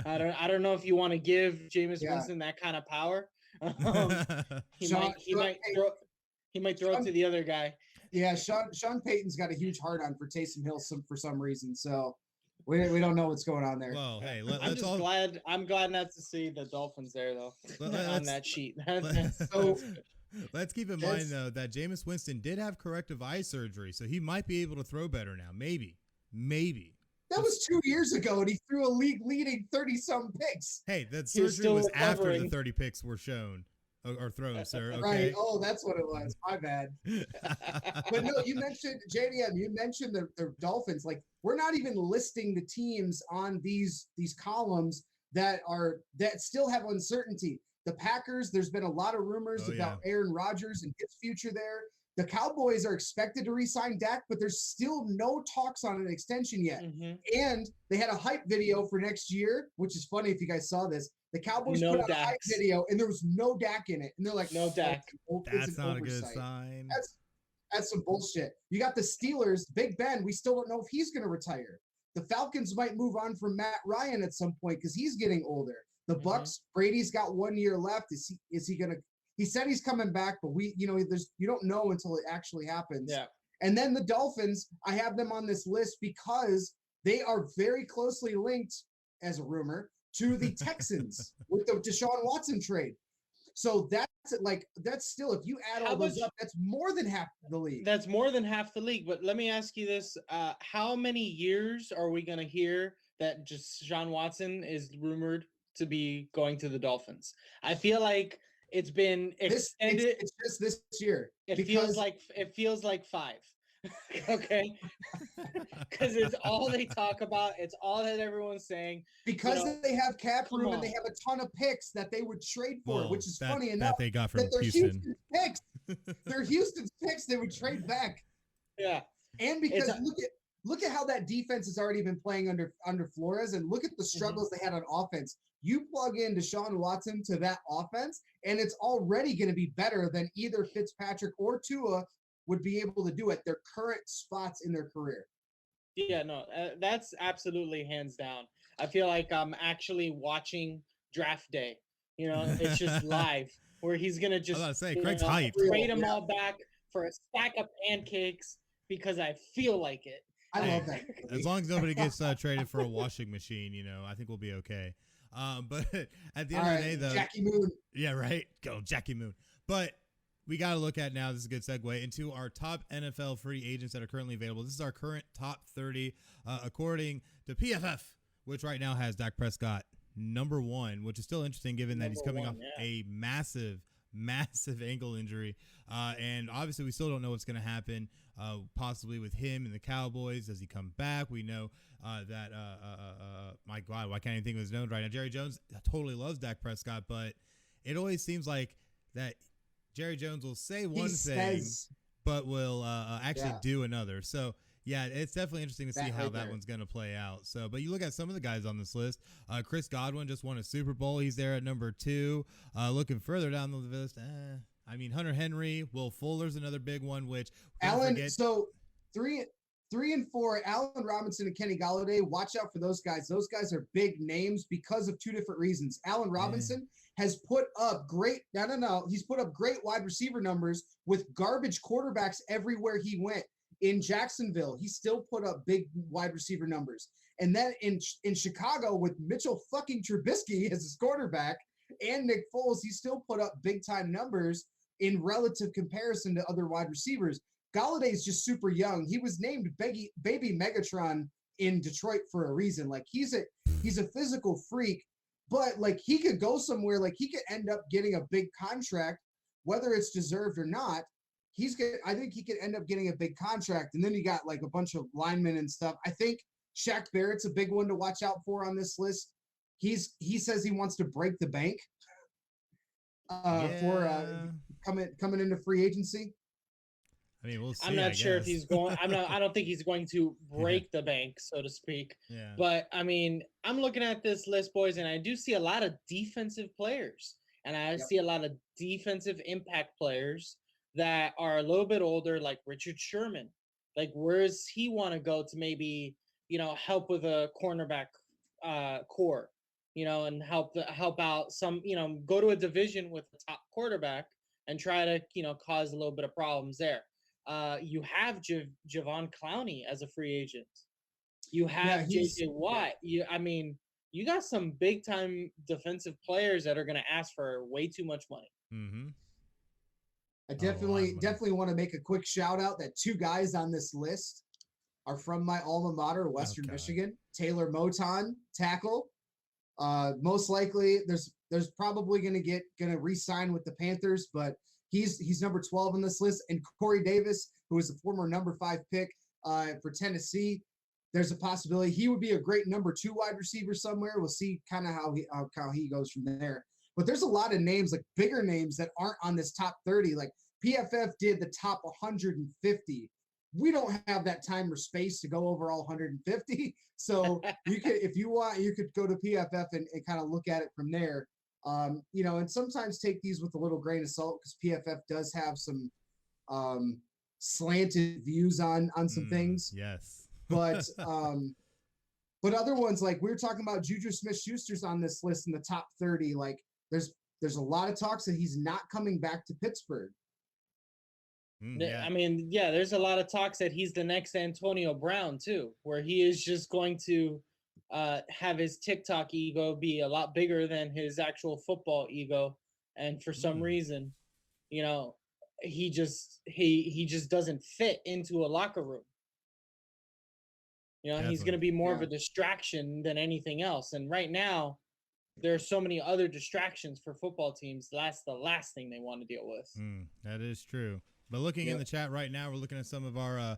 I don't know if you want to give Jameis Winston that kind of power. He might throw it to the other guy. Yeah, Sean Payton's got a huge heart on for Taysom Hill for some reason. So we don't know what's going on there. Well, hey, I'm glad not to see the Dolphins there though on that sheet. Let's keep in mind though that Jameis Winston did have corrective eye surgery, so he might be able to throw better now. Maybe. That was 2 years ago, and he threw a league-leading 30-some picks. Hey, that surgery was after the 30 picks were shown or thrown, sir. Okay? Right. Oh, that's what it was. My bad. But no, you mentioned JDM. You mentioned the Dolphins. Like, we're not even listing the teams on these columns that still have uncertainty. The Packers. There's been a lot of rumors about Aaron Rodgers and his future there. The Cowboys are expected to re-sign Dak, but there's still no talks on an extension yet. Mm-hmm. And they had a hype video for next year, which is funny if you guys saw this. The Cowboys put out a hype video, and there was no Dak in it. And they're like, no Dak. That's not a good sign. That's some bullshit. You got the Steelers, Big Ben. We still don't know if he's going to retire. The Falcons might move on from Matt Ryan at some point because he's getting older. The Bucks, Brady's got 1 year left. Is he going to? He said he's coming back, but you don't know until it actually happens. Yeah. And then the Dolphins, I have them on this list because they are very closely linked, as a rumor, to the Texans with the Deshaun Watson trade. So that's still, if you add all those up, that's more than half the league. That's more than half the league. But let me ask you this: how many years are we going to hear that just Deshaun Watson is rumored to be going to the Dolphins? I feel like it's been extended. It's just this year. It feels like 5. Okay, because it's all they talk about. It's all that everyone's saying. Because they have cap room and they have a ton of picks that they would trade for, which is funny enough. That they got from Houston picks. They're Houston's picks. They would trade back. Yeah, and because look at how that defense has already been playing under Flores, and look at the struggles they had on offense. You plug in Deshaun Watson to that offense, and it's already going to be better than either Fitzpatrick or Tua would be able to do at their current spots in their career. Yeah, no, that's absolutely hands down. I feel like I'm actually watching draft day. It's just live where he's going to just Craig's hype. Trade them all back for a stack of pancakes because I feel like it. I love that. As long as nobody gets traded for a washing machine, I think we'll be okay. But at the end of the day, though, Jackie Moon. Yeah, right. Go Jackie Moon. But we got to look at now. This is a good segue into our top NFL free agents that are currently available. This is our current top 30, according to PFF, which right now has Dak Prescott number 1, which is still interesting given that he's coming off a massive ankle injury. And obviously we still don't know what's going to happen possibly with him and the Cowboys. Does he come back? We know that, my God, why can't I even think of his name right now? Jerry Jones totally loves Dak Prescott, but it always seems like that Jerry Jones will say one thing, but will actually do another. So, yeah, it's definitely interesting to see how that one's going to play out. So, but you look at some of the guys on this list. Chris Godwin just won a Super Bowl. He's there at number 2. Looking further down the list, Hunter Henry, Will Fuller's another big one, which so 3 and 4, Allen Robinson and Kenny Golladay. Watch out for those guys. Those guys are big names because of 2 different reasons. Allen Robinson has put up he's put up great wide receiver numbers with garbage quarterbacks everywhere he went. In Jacksonville, he still put up big wide receiver numbers. And then in Chicago with Mitchell fucking Trubisky as his quarterback and Nick Foles, he still put up big time numbers in relative comparison to other wide receivers. Golladay is just super young. He was named Baby Megatron in Detroit for a reason. Like he's a physical freak, but like he could go somewhere, like he could end up getting a big contract, whether it's deserved or not. I think he could end up getting a big contract. And then you got like a bunch of linemen and stuff. I think Shaq Barrett's a big one to watch out for on this list. He says he wants to break the bank for coming into free agency. I mean, we'll see. I'm not sure if guess. he's going. I don't think he's going to break the bank, so to speak. Yeah. But I mean, I'm looking at this list, boys, and I do see a lot of defensive players, and I see a lot of defensive impact players that are a little bit older, like Richard Sherman. Like, where does he want to go to maybe help with a cornerback core, and help out some, go to a division with a top quarterback and try to cause a little bit of problems there. You have Javon Clowney as a free agent. You have JJ Watt. You got some big time defensive players that are going to ask for way too much money. Mm-hmm. I definitely want to make a quick shout out that 2 guys on this list are from my alma mater, Western Michigan. Taylor Moton, tackle. Most likely, there's probably gonna re-sign with the Panthers, but he's number 12 on this list. And Corey Davis, who is the former number 5 pick for Tennessee, there's a possibility he would be a great number 2 wide receiver somewhere. We'll see kind of how he goes from there. But there's a lot of names, like bigger names, that aren't on this top 30. Like PFF did the top 150. We don't have that time or space to go over all 150. So you could, if you want, you could go to PFF and kind of look at it from there. And sometimes take these with a little grain of salt, because PFF does have some slanted views on some things. Yes. But other ones, like we were talking about, Juju Smith-Schuster's on this list in the top 30. Like there's a lot of talks that he's not coming back to Pittsburgh. Yeah. I mean, there's a lot of talks that he's the next Antonio Brown too, where he is just going to have his TikTok ego be a lot bigger than his actual football ego, and for some reason, he just doesn't fit into a locker room. He's going to be more of a distraction than anything else. And right now, there are so many other distractions for football teams. That's the last thing they want to deal with. That is true. But looking in the chat right now, we're looking at some of our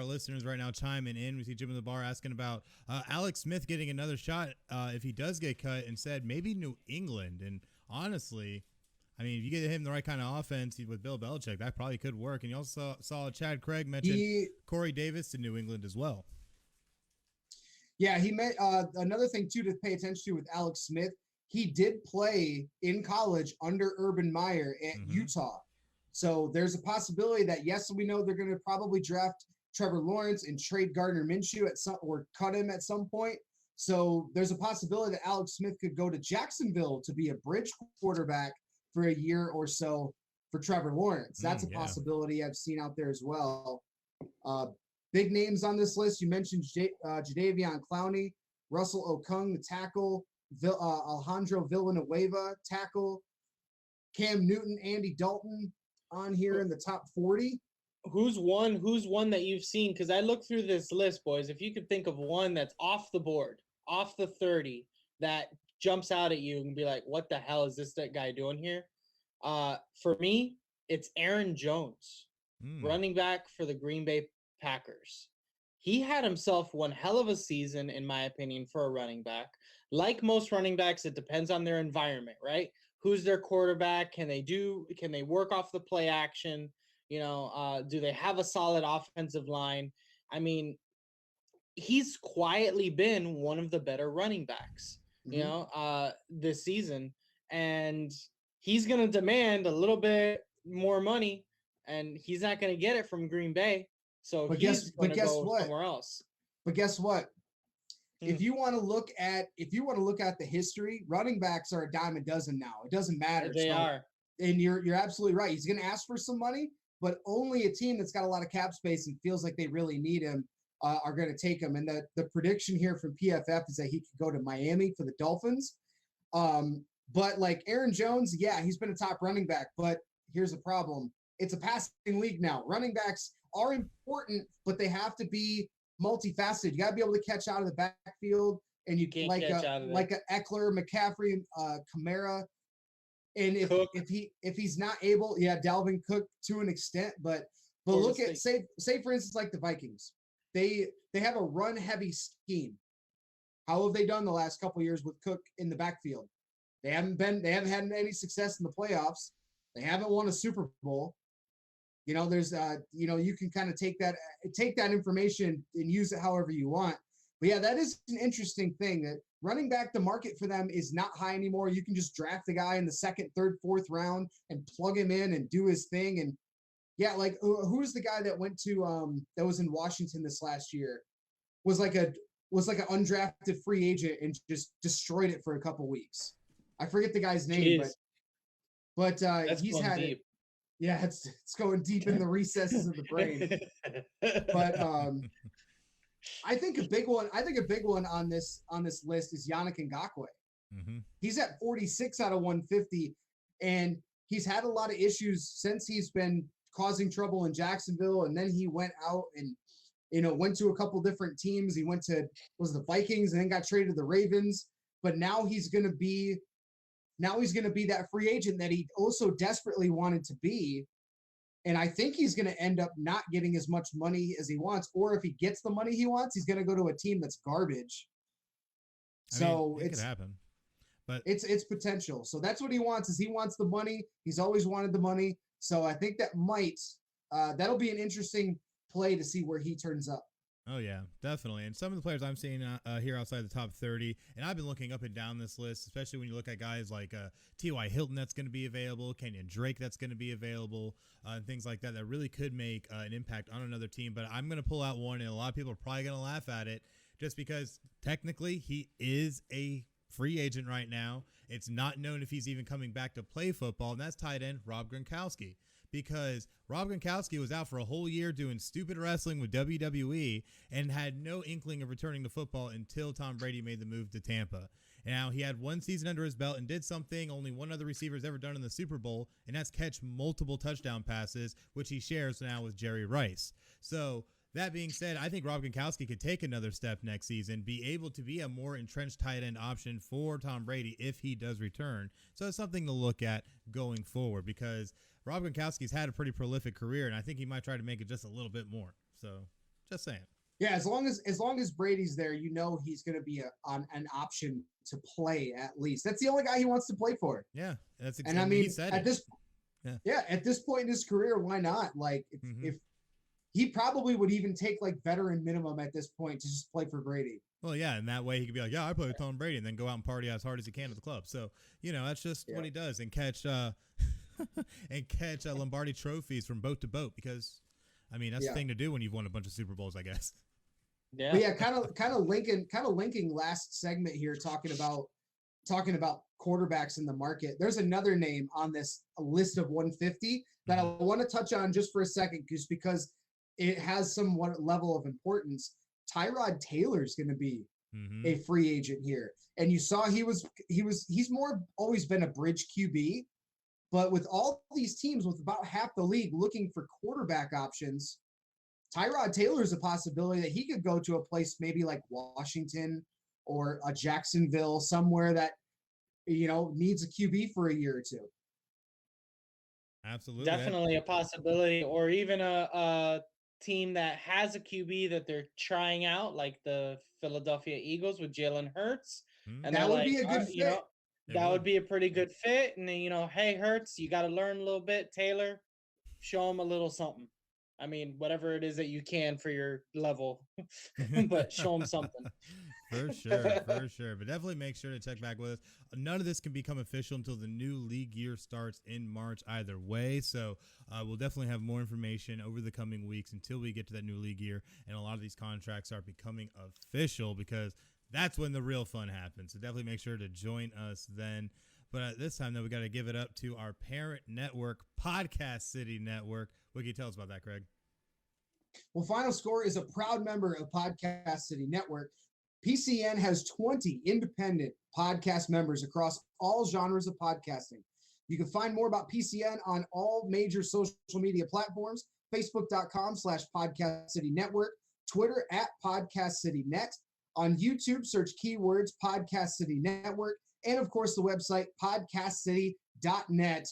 listeners right now chiming in. We see Jim in the bar asking about Alex Smith getting another shot if he does get cut, and said maybe New England. And honestly, I mean, if you get him the right kind of offense with Bill Belichick, that probably could work. And you also saw Chad Craig mention Corey Davis to New England as well. Yeah, he met another thing too to pay attention to with Alex Smith. He did play in college under Urban Meyer at Utah. So there's a possibility that, yes, we know they're going to probably draft Trevor Lawrence and trade Gardner Minshew or cut him at some point. So there's a possibility that Alex Smith could go to Jacksonville to be a bridge quarterback for a year or so for Trevor Lawrence. That's a possibility I've seen out there as well. Big names on this list. You mentioned Jadeveon Clowney, Russell Okung, the tackle, Alejandro Villanueva, tackle, Cam Newton, Andy Dalton on here in the top 40. Who's one that you've seen? Because I looked through this list, boys. If you could think of one that's off the board, off the 30, that jumps out at you and be like, what the hell is that guy doing here? For me, it's Aaron Jones, running back for the Green Bay Packers. He had himself one hell of a season, in my opinion, for a running back. Like most running backs, it depends on their environment, right? Who's their quarterback? Can they work off the play action? Do they have a solid offensive line? I mean, he's quietly been one of the better running backs, this season. And he's going to demand a little bit more money, and he's not going to get it from Green Bay. So he's going to go somewhere else. But guess what? If you want to look at the history, running backs are a dime a dozen now. It doesn't matter. They are. And you're absolutely right. He's going to ask for some money, but only a team that's got a lot of cap space and feels like they really need him are going to take him. And the prediction here from PFF is that he could go to Miami for the Dolphins. But like Aaron Jones, he's been a top running back, but here's the problem. It's a passing league now. Running backs are important, but they have to be multifaceted. You got to be able to catch out of the backfield, and you can like a Eckler, McCaffrey, Kamara. And if he's not able, Dalvin Cook to an extent, but look at say for instance like the Vikings, they have a run heavy scheme. How have they done the last couple of years with Cook in the backfield? They haven't had any success in the playoffs. They haven't won a Super Bowl. There's you can kind of take that information and use it however you want. But yeah, that is an interesting thing, that running back, the market for them is not high anymore. You can just draft a guy in the second, third, fourth round and plug him in and do his thing. And yeah, like who's the guy that went to that was in Washington this last year? Was like an undrafted free agent and just destroyed it for a couple weeks. I forget the guy's name, Jeez. but That's he's going had deep. it. Yeah, it's going deep in the recesses of the brain. But I think a big one on this list is Yannick Ngakoue. Mm-hmm. He's at 46 out of 150, and he's had a lot of issues since he's been causing trouble in Jacksonville, and then he went out and went to a couple different teams. He went to the Vikings and then got traded to the Ravens. But now he's going to be that free agent that he also desperately wanted to be. And I think he's going to end up not getting as much money as he wants, or if he gets the money he wants, he's going to go to a team that's garbage. It could happen, but it's potential. So that's what he wants. Is he wants the money. He's always wanted the money. So I think that'll be an interesting play to see where he turns up. Oh, yeah, definitely. And some of the players I'm seeing here outside the top 30, and I've been looking up and down this list, especially when you look at guys like T.Y. Hilton that's going to be available, Kenyon Drake that's going to be available, and things like that really could make an impact on another team. But I'm going to pull out one, and a lot of people are probably going to laugh at it just because technically he is a free agent right now. It's not known if he's even coming back to play football, and that's tight end Rob Gronkowski. Because Rob Gronkowski was out for a whole year doing stupid wrestling with WWE and had no inkling of returning to football until Tom Brady made the move to Tampa. And now he had one season under his belt and did something only one other receiver has ever done in the Super Bowl, and that's catch multiple touchdown passes, which he shares now with Jerry Rice. So that being said, I think Rob Gronkowski could take another step next season, be able to be a more entrenched tight end option for Tom Brady if he does return. So it's something to look at going forward, because Rob Gronkowski's had a pretty prolific career, and I think he might try to make it just a little bit more. So just saying. Yeah, as long as Brady's there, he's going to be an option to play at least. That's the only guy he wants to play for. Yeah, that's exactly. And I mean, he said at this point in his career, why not? Like if he probably would even take like veteran minimum at this point to just play for Brady. Well, yeah, and that way he could be like, yeah, I play with Tom Brady, and then go out and party as hard as he can at the club. So, that's just what he does, and catch Lombardi trophies from boat to boat, because, I mean, that's the thing to do when you've won a bunch of Super Bowls, I guess. Yeah. But yeah, kind of linking last segment here, talking about quarterbacks in the market. There's another name on this list of 150 that I want to touch on just for a second, just because it has somewhat level of importance. Tyrod Taylor's going to be a free agent here. And you saw he's more always been a bridge QB, but with all these teams, with about half the league looking for quarterback options, Tyrod Taylor's a possibility that he could go to a place maybe like Washington or a Jacksonville, somewhere that, needs a QB for a year or two. Absolutely. Definitely a possibility, or even a team that has a QB that they're trying out, like the Philadelphia Eagles with Jalen Hurts. And that would be a good fit. That would be a pretty good fit. And then, hey, Hurts, you got to learn a little bit. Taylor, show him a little something. I mean, whatever it is that you can for your level, but show him something. For sure. But definitely make sure to check back with us. None of this can become official until the new league year starts in March either way. So we'll definitely have more information over the coming weeks until we get to that new league year. And a lot of these contracts are becoming official, because that's when the real fun happens. So definitely make sure to join us then. But at this time, though, we got to give it up to our parent network, Podcast City Network. What can you tell us about that, Craig? Well, Final Score is a proud member of Podcast City Network. PCN has 20 independent podcast members across all genres of podcasting. You can find more about PCN on all major social media platforms: Facebook.com/Podcast City Network, Twitter @Podcast City Net. On YouTube, search keywords Podcast City Network, and of course the website podcastcity.net.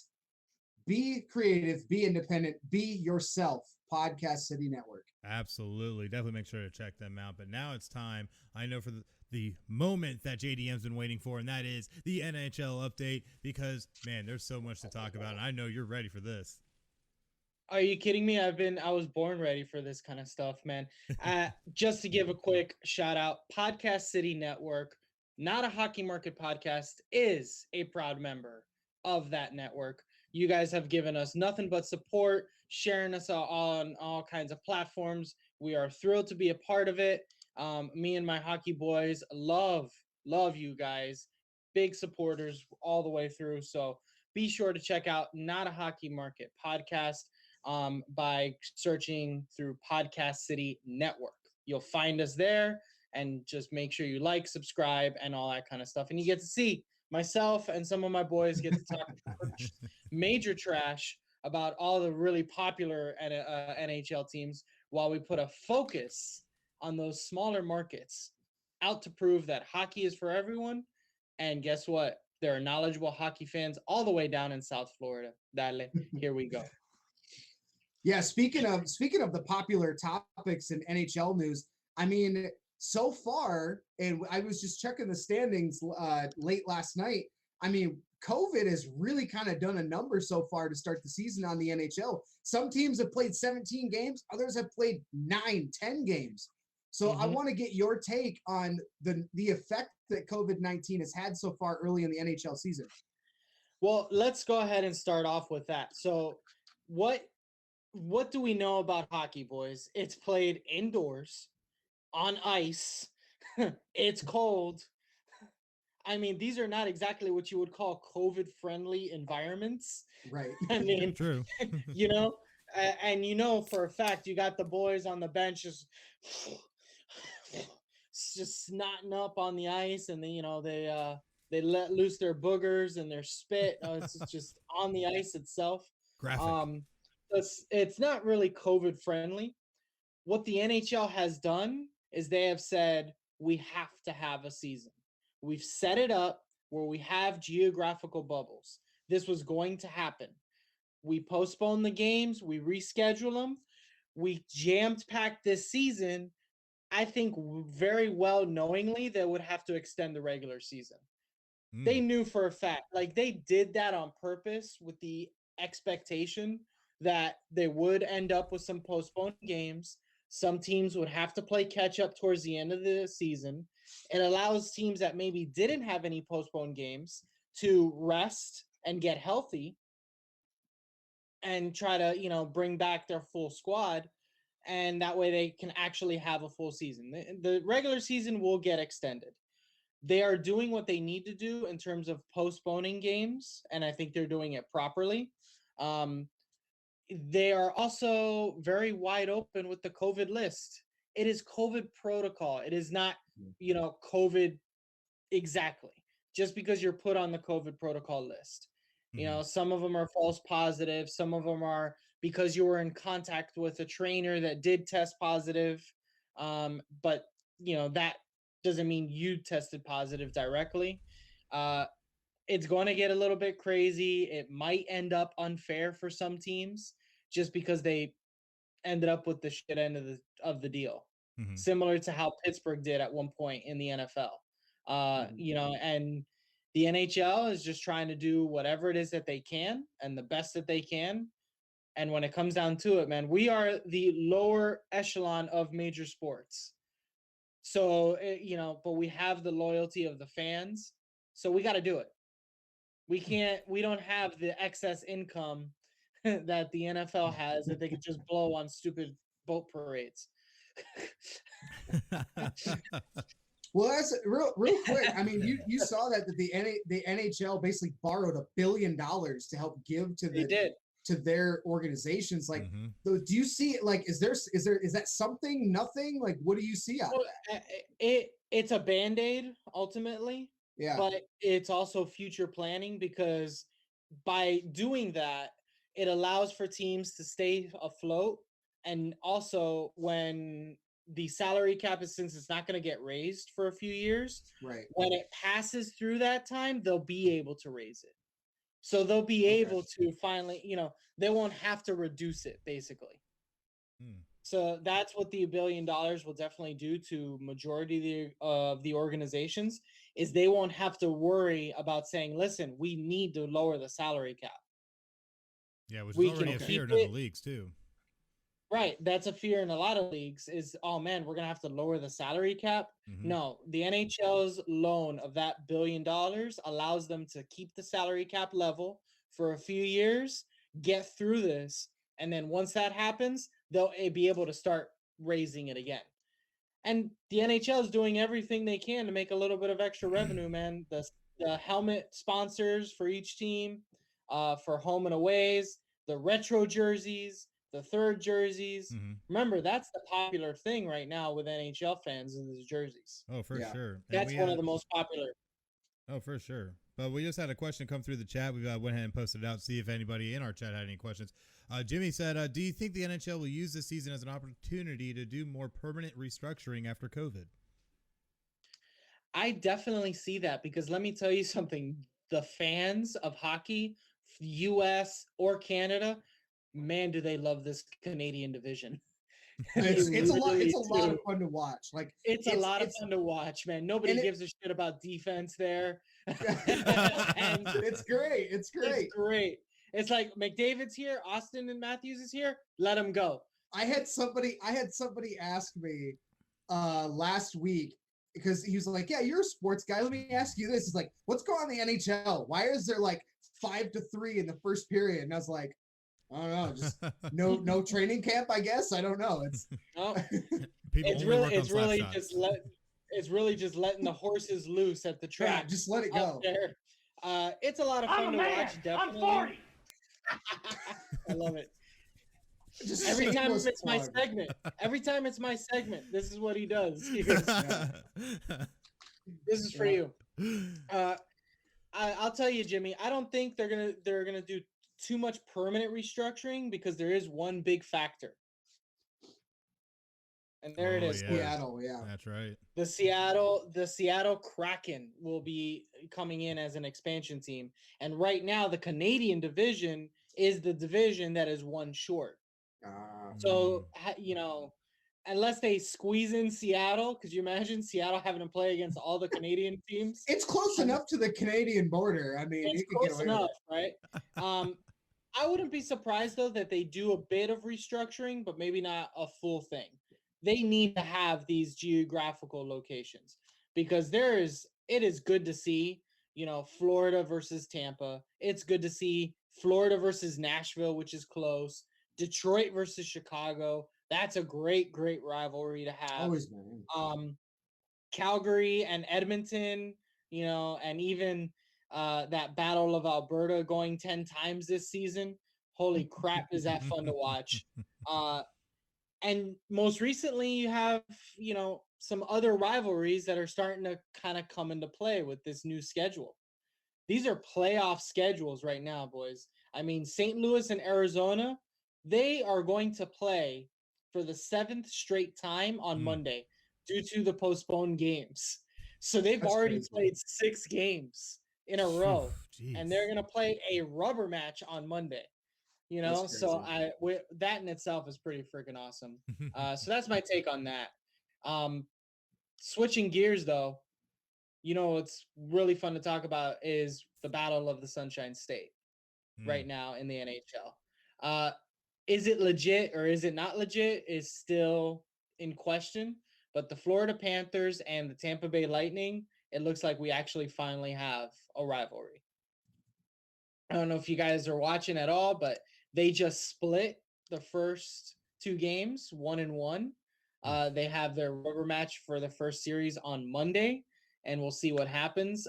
Be creative, be independent, be yourself. Podcast City Network. Absolutely. Definitely make sure to check them out. But now it's time, I know, for the moment that JDM's been waiting for, and that is the NHL update, because, man, there's so much to talk about, and I know you're ready for this. Are you kidding me? I was born ready for this kind of stuff, man. Just to give a quick shout out, Podcast City Network, not a hockey market podcast, is a proud member of that network. You guys have given us nothing but support, sharing us on all kinds of platforms. We are thrilled to be a part of it. Me and my hockey boys love you guys. Big supporters all the way through. So be sure to check out Not a Hockey Market podcast by searching through Podcast City Network. You'll find us there, and just make sure you like, subscribe, and all that kind of stuff. And you get to see myself and some of my boys get to talk major trash about all the really popular NHL teams while we put a focus on those smaller markets out to prove that hockey is for everyone. And guess what? There are knowledgeable hockey fans all the way down in South Florida. Dale, here we go. Yeah, speaking of the popular topics in NHL news, I mean, so far, and I was just checking the standings late last night. I mean, COVID has really kind of done a number so far to start the season on the NHL. Some teams have played 17 games, others have played 9, 10 games. So I want to get your take on the effect that COVID-19 has had so far early in the NHL season. Well, let's go ahead and start off with that. So what do we know about hockey, boys? It's played indoors, on ice. It's cold. I mean, these are not exactly what you would call COVID-friendly environments. Right. I mean, True. you know, and you know for a fact you got the boys on the bench just snotting up on the ice, and then they let loose their boogers and their spit. It's just on the ice itself. Graphic. It's not really COVID friendly. What the NHL has done is they have said we have to have a season. We've set it up where we have geographical bubbles. This was going to happen. We postponed the games, we reschedule them, we jammed packed this season. I think very well knowingly they would have to extend the regular season. They knew for a fact, like they did that on purpose with the expectation that they would end up with some postponed games. Some teams would have to play catch up towards the end of the season. It allows teams that maybe didn't have any postponed games to rest and get healthy and try to, bring back their full squad. And that way they can actually have a full season. The regular season will get extended. They are doing what they need to do in terms of postponing games, and I think they're doing it properly. They are also very wide open with the COVID list. It is COVID protocol. It is not, COVID exactly. Just because you're put on the COVID protocol list. Some of them are false positive. Some of them are because you were in contact with a trainer that did test positive. But, that doesn't mean you tested positive directly. It's going to get a little bit crazy. It might end up unfair for some teams just because they ended up with the shit end of the deal. Similar to how Pittsburgh did at one point in the NFL. And the NHL is just trying to do whatever it is that they can and the best that they can. And when it comes down to it, man, we are the lower echelon of major sports. So, but we have the loyalty of the fans. So we got to do it. We don't have the excess income that the NFL has that they could just blow on stupid boat parades. Well, that's real quick. I mean, you saw that the NHL basically borrowed $1 billion to help give to their organizations. Like, do you see like is that something, nothing? Like, what do you see out of that? It's a Band-Aid ultimately. Yeah. But it's also future planning, because by doing that, it allows for teams to stay afloat. And also, when the salary cap since it's not going to get raised for a few years, right? When it passes through that time, they'll be able to raise it. So they'll be able to finally, they won't have to reduce it, basically. So that's what the $1 billion will definitely do to majority of the organizations, is they won't have to worry about saying, listen, we need to lower the salary cap. Yeah, which We is already can a fear in keep other it. leagues too. Right. That's a fear in a lot of leagues is, oh man, we're going to have to lower the salary cap. Mm-hmm. No, the NHL's loan of that $1 billion allows them to keep the salary cap level for a few years, get through this. And then once that happens, they'll be able to start raising it again. And the NHL is doing everything they can to make a little bit of extra revenue, man. The helmet sponsors for each team, for home and aways, the retro jerseys, the third jerseys. Mm-hmm. Remember, that's the popular thing right now with NHL fans is the jerseys. Oh, for Yeah. sure. That's one of the most popular. Oh, for sure. But we just had a question come through the chat. We went ahead and posted it out to see if anybody in our chat had any questions. Jimmy said, do you think the NHL will use this season as an opportunity to do more permanent restructuring after COVID? I definitely see that because let me tell you something. The fans of hockey, US or Canada, man, do they love this Canadian division. It's They a lot. really It's a lot of do. fun to watch. Like It's a lot of fun to watch, man. Nobody and it- gives a shit about defense there. And it's great. It's great. it's great. It's like McDavid's here, Austin and Matthews is here. Let him go. I had somebody ask me last week because he was like, "Yeah, you're a sports guy. Let me ask you this: It's like, what's going on in the NHL? Why is there like 5-3 in the first period?" And I was like, "I don't know, just no training camp. I guess I don't know. It's No, People it's only work on it's slap really shots. it's really just letting the horses loose at the yeah, track. just let it Out go." there. It's a lot of fun to watch. Definitely. I'm 40. I love it. Just Every time shameless it's my plug. segment. Every time it's my segment. This is what he does. He goes, this is for Yeah. you. I'll tell you, Jimmy. I don't think they're gonna do too much permanent restructuring because there is one big factor, and there it Oh, is. yeah. Seattle, yeah. That's right. The Seattle Kraken will be coming in as an expansion team, and right now the Canadian division is the division that is one short. So unless they squeeze in Seattle, could you imagine Seattle having to play against all the Canadian teams? It's close enough to the Canadian border. I mean, It's you could get close away with enough, right? I wouldn't be surprised though that they do a bit of restructuring, but maybe not a full thing. They need to have these geographical locations because it is good to see, Florida versus Tampa. It's good to see Florida versus Nashville, which is close. Detroit versus Chicago. That's a great rivalry to it. have. Always, man. Calgary and Edmonton, and even that Battle of Alberta going 10 times this season. Holy crap, is that fun to watch. And most recently you have, some other rivalries that are starting to kind of come into play with this new schedule. These are playoff schedules right now, boys. I mean, St. Louis and Arizona, they are going to play for the 7th straight time on Monday due to the postponed games. So they've That's already crazy. played 6 games in a row, Jeez. and they're going to play a rubber match on Monday. That's So crazy. that in itself is pretty freaking awesome. So that's my take on that. Switching gears though, what's really fun to talk about is the Battle of the Sunshine State right now in the NHL. Is it legit or is it not legit is still in question, but the Florida Panthers and the Tampa Bay Lightning, it looks like we actually finally have a rivalry. I don't know if you guys are watching at all, but they just split the first 2 games, 1-1. They have their rubber match for the first series on Monday, and we'll see what happens.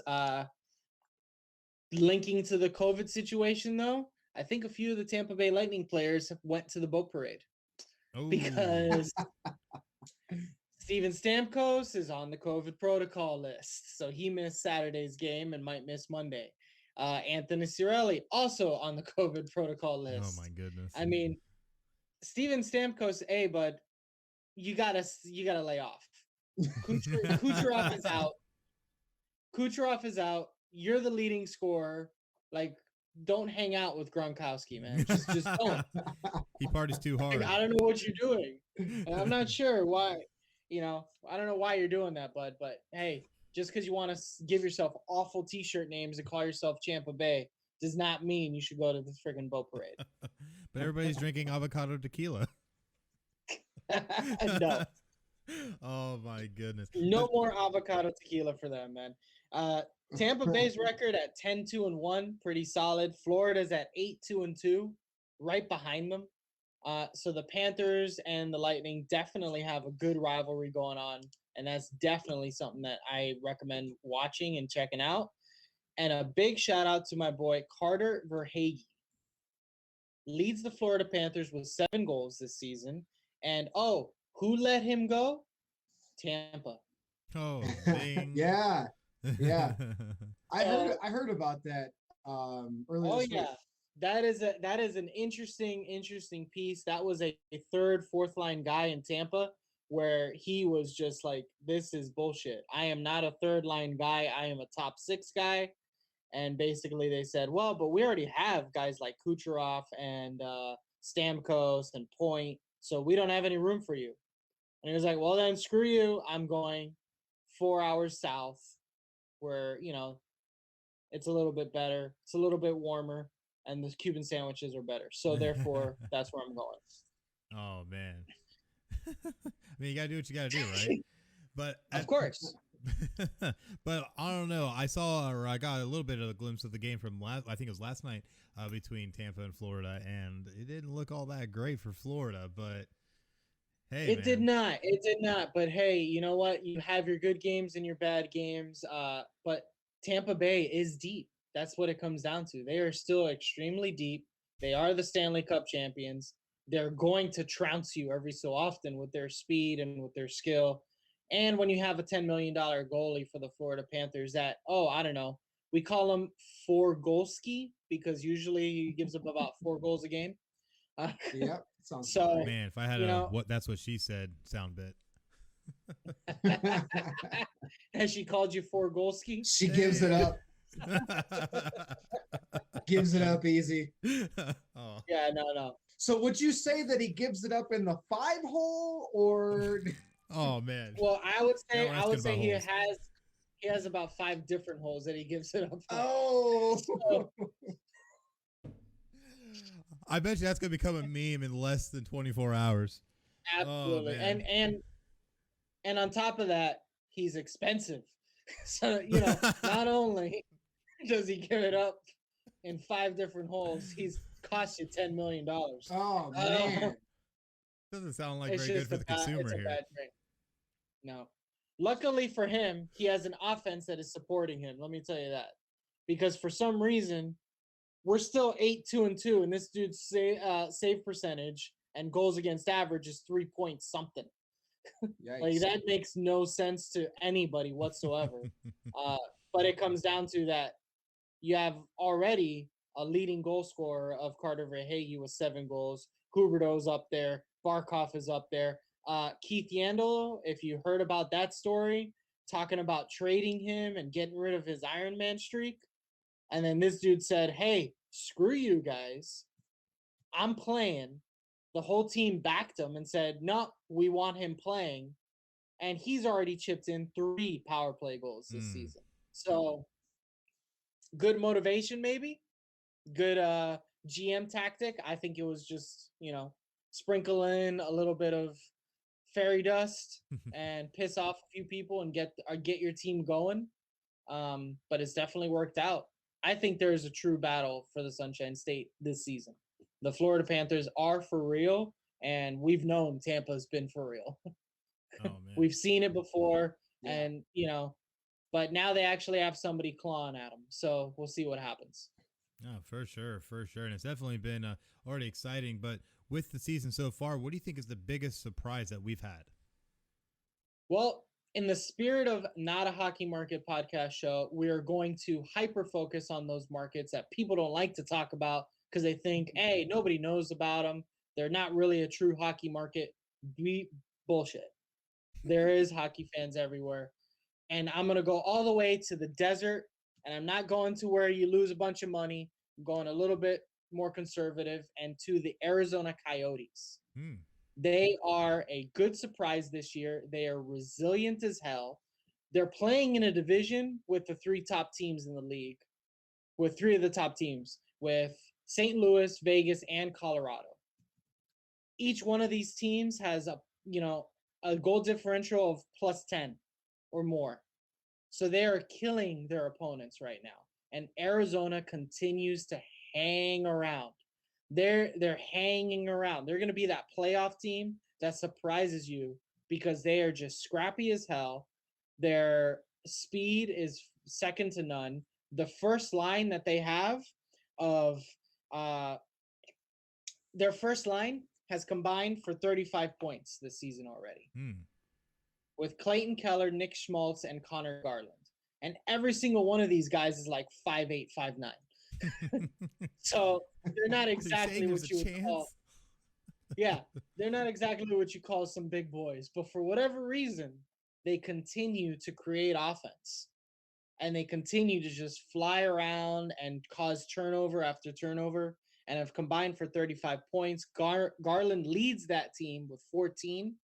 Linking to the COVID situation, though, I think a few of the Tampa Bay Lightning players went to the boat parade because Steven Stamkos is on the COVID protocol list, so he missed Saturday's game and might miss Monday. Anthony Cirelli also on the COVID protocol list. Oh my goodness. I mean, Steven Stamkos, bud, you gotta lay off. Kucherov is out. Kucherov is out. You're the leading scorer. Like, don't hang out with Gronkowski, man. Just don't. He parties too hard. I don't know what you're doing. And I'm not sure why. I don't know why you're doing that, bud. But hey, just because you want to give yourself awful T-shirt names and call yourself Champa Bay, does not mean you should go to the freaking boat parade. But everybody's drinking avocado tequila. No. Oh my goodness. No more avocado tequila for them, man. Tampa Bay's record at 10-2-1, pretty solid. Florida's at 8-2-2, right behind them. So the Panthers and the Lightning definitely have a good rivalry going on, and that's definitely something that I recommend watching and checking out. And a big shout out to my boy Carter Verhaeghe. Leads the Florida Panthers with 7 goals this season. And who let him go? Tampa. Oh, dang. Yeah. I heard about that earlier this week. That is an interesting piece. That was a third, fourth line guy in Tampa where he was just like, this is bullshit. I am not a third line guy. I am a top 6 guy. And basically they said, well, but we already have guys like Kucherov and Stamkos and Point, so we don't have any room for you. And he was like, well, then screw you. I'm going 4 hours south where, it's a little bit better. It's a little bit warmer. And the Cuban sandwiches are better. So therefore, that's where I'm going. Oh, man. I mean, you got to do what you got to do, right? But of course. But I don't know. I got a little bit of a glimpse of the game from I think it was last night between Tampa and Florida, and it didn't look all that great for Florida. But hey, it did not. But hey, you know what? You have your good games and your bad games. But Tampa Bay is deep. That's what it comes down to. They are still extremely deep. They are the Stanley Cup champions. They're going to trounce you every so often with their speed and with their skill. And when you have a $10 million goalie for the Florida Panthers that, I don't know, we call him Four-Golski because usually he gives up about 4 goals a game. Yep. Sounds so, man, if I had that's what she said sound bit. Has she called you Four-Golski? She gives it up. Gives it up easy. Oh. Yeah, no. So would you say that he gives it up in the 5-hole or? Oh man. Well, I would say he holes. has about 5 different holes that he gives it up. Oh. So, I bet you that's gonna become a meme in less than 24 hours. Absolutely. Oh, and on top of that, he's expensive. So, not only does he give it up in 5 different holes, he's cost you $10 million. Oh man. Doesn't sound like very good for the consumer here. Bad drink. No. Luckily for him, he has an offense that is supporting him. Let me tell you that. Because for some reason, we're still 8-2-2, and this dude's save percentage and goals against average is 3 point something. Like that makes no sense to anybody whatsoever. But it comes down to that you have already a leading goal scorer of Carter Verhaeghe with 7 goals. Huberdeau's up there. Barkov is up there. Keith Yandel, if you heard about that story, talking about trading him and getting rid of his Iron Man streak. And then this dude said, hey, screw you guys. I'm playing. The whole team backed him and said, no, we want him playing. And he's already chipped in 3 power play goals this season. So good motivation, maybe. Good GM tactic. I think it was just, sprinkle in a little bit of fairy dust and piss off a few people and get your team going. But it's definitely worked out. I think there is a true battle for the Sunshine State this season. The Florida Panthers are for real, and we've known Tampa's been for real. Oh, man. We've seen it before, and, but now they actually have somebody clawing at them. So we'll see what happens. Oh, for sure. And it's definitely been already exciting. But with the season so far, what do you think is the biggest surprise that we've had? Well, in the spirit of Not a Hockey Market podcast show, we are going to hyper-focus on those markets that people don't like to talk about because they think, hey, nobody knows about them. They're not really a true hockey market. Bullshit. There is hockey fans everywhere. And I'm going to go all the way to the desert, and I'm not going to where you lose a bunch of money. I'm going a little bit more conservative and to the Arizona Coyotes. They are a good surprise this year. They are resilient as hell. They're playing in a division with the 3 top teams in the league. with 3 of the top teams, with St. Louis, Vegas, and Colorado. Each one of these teams has a goal differential of plus 10 or more. So they are killing their opponents right now. And Arizona continues to hang around. They're hanging around. They're going to be that playoff team that surprises you because they are just scrappy as hell. Their speed is second to none. The first line that they have of their first line has combined for 35 points this season already. With Clayton Keller, Nick Schmaltz, and Connor Garland. And every single one of these guys is like 5'8", 5'9". So they're not exactly what you would call. Yeah, they're not exactly what you call some big boys. But for whatever reason, they continue to create offense. And they continue to just fly around and cause turnover after turnover and have combined for 35 points. Garland leads that team with 14,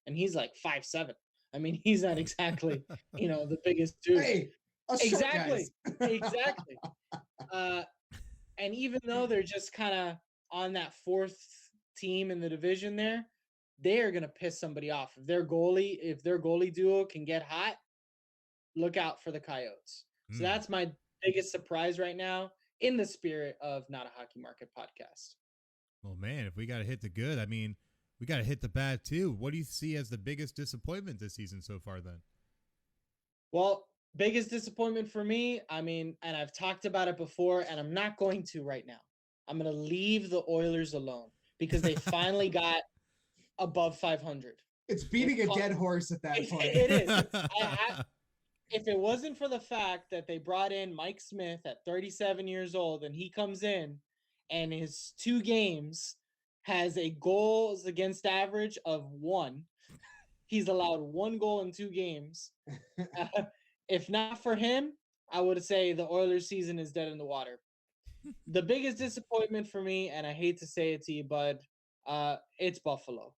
and he's like 5'7". I mean, he's not exactly, the biggest dude. Hey, exactly. And even though they're just kind of on that 4th team in the division there, they are going to piss somebody off. If their goalie duo can get hot, look out for the Coyotes. So that's my biggest surprise right now in the spirit of Not a Hockey Market podcast. Well, man, if we got to hit the good, I mean, we got to hit the bad too. What do you see as the biggest disappointment this season so far then? Well, biggest disappointment for me, I mean, and I've talked about it before, and I'm not going to right now. I'm going to leave the Oilers alone because they finally got above 500. It's beating a dead horse at that point. It is. If it wasn't for the fact that they brought in Mike Smith at 37 years old and he comes in and his 2 games has a goals against average of 1. He's allowed 1 goal in 2 games. If not for him, I would say the Oilers season is dead in the water. The biggest disappointment for me, and I hate to say it to you, bud, it's Buffalo.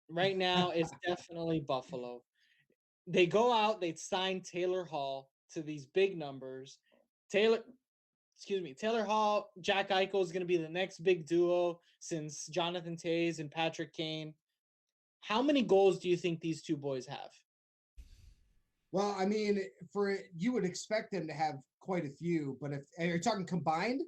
Right now, it's definitely Buffalo. They go out, they sign Taylor Hall to these big numbers. Taylor Hall, Jack Eichel is going to be the next big duo since Jonathan Toews and Patrick Kane. How many goals do you think these 2 boys have? Well, I mean, you would expect them to have quite a few, but if you're talking combined,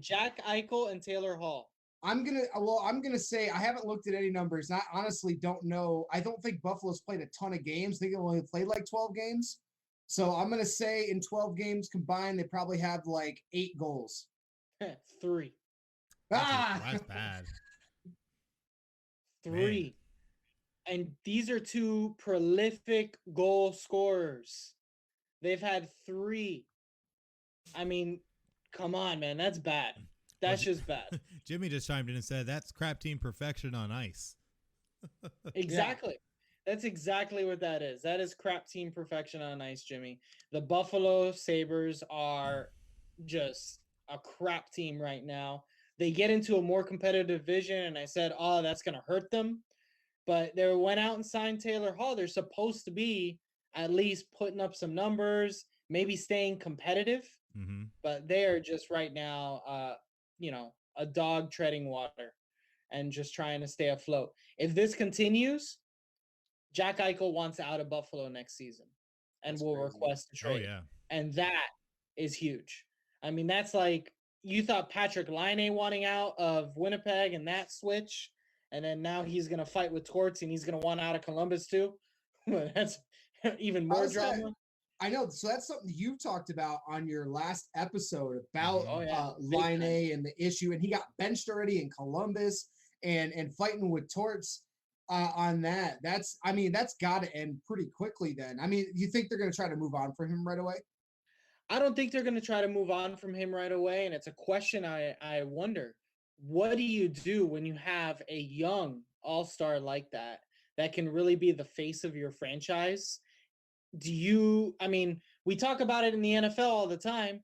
Jack Eichel and Taylor Hall. I'm gonna say I haven't looked at any numbers. I honestly don't know. I don't think Buffalo's played a ton of games. I think they only played like 12 games. So I'm gonna say in 12 games combined, they probably have like 8 goals. 3. That's bad. 3. Man. And these are 2 prolific goal scorers. They've had 3. I mean, come on, man. That's bad. That's just bad. Jimmy just chimed in and said, that's crap team perfection on ice. Exactly. Yeah. That's exactly what that is. That is crap team perfection on ice, Jimmy. The Buffalo Sabres are just a crap team right now. They get into a more competitive division, and I said, oh, that's going to hurt them. But they went out and signed Taylor Hall. They're supposed to be at least putting up some numbers, maybe staying competitive. Mm-hmm. But they are just right now, a dog treading water and just trying to stay afloat. If this continues, Jack Eichel wants out of Buffalo next season and will request a trade. Oh, yeah. And that is huge. I mean, that's like you thought Patrick Laine wanting out of Winnipeg and that switch, and then now he's going to fight with Torts and he's going to want out of Columbus too. That's even more drama. I know. So that's something you've talked about on your last episode about Laine and the issue. And he got benched already in Columbus and fighting with Torts on that. That's got to end pretty quickly then. I mean, you think they're going to try to move on from him right away? I don't think they're going to try to move on from him right away. And it's a question I wonder. What do you do when you have a young all-star like that can really be the face of your franchise? We talk about it in the NFL all the time.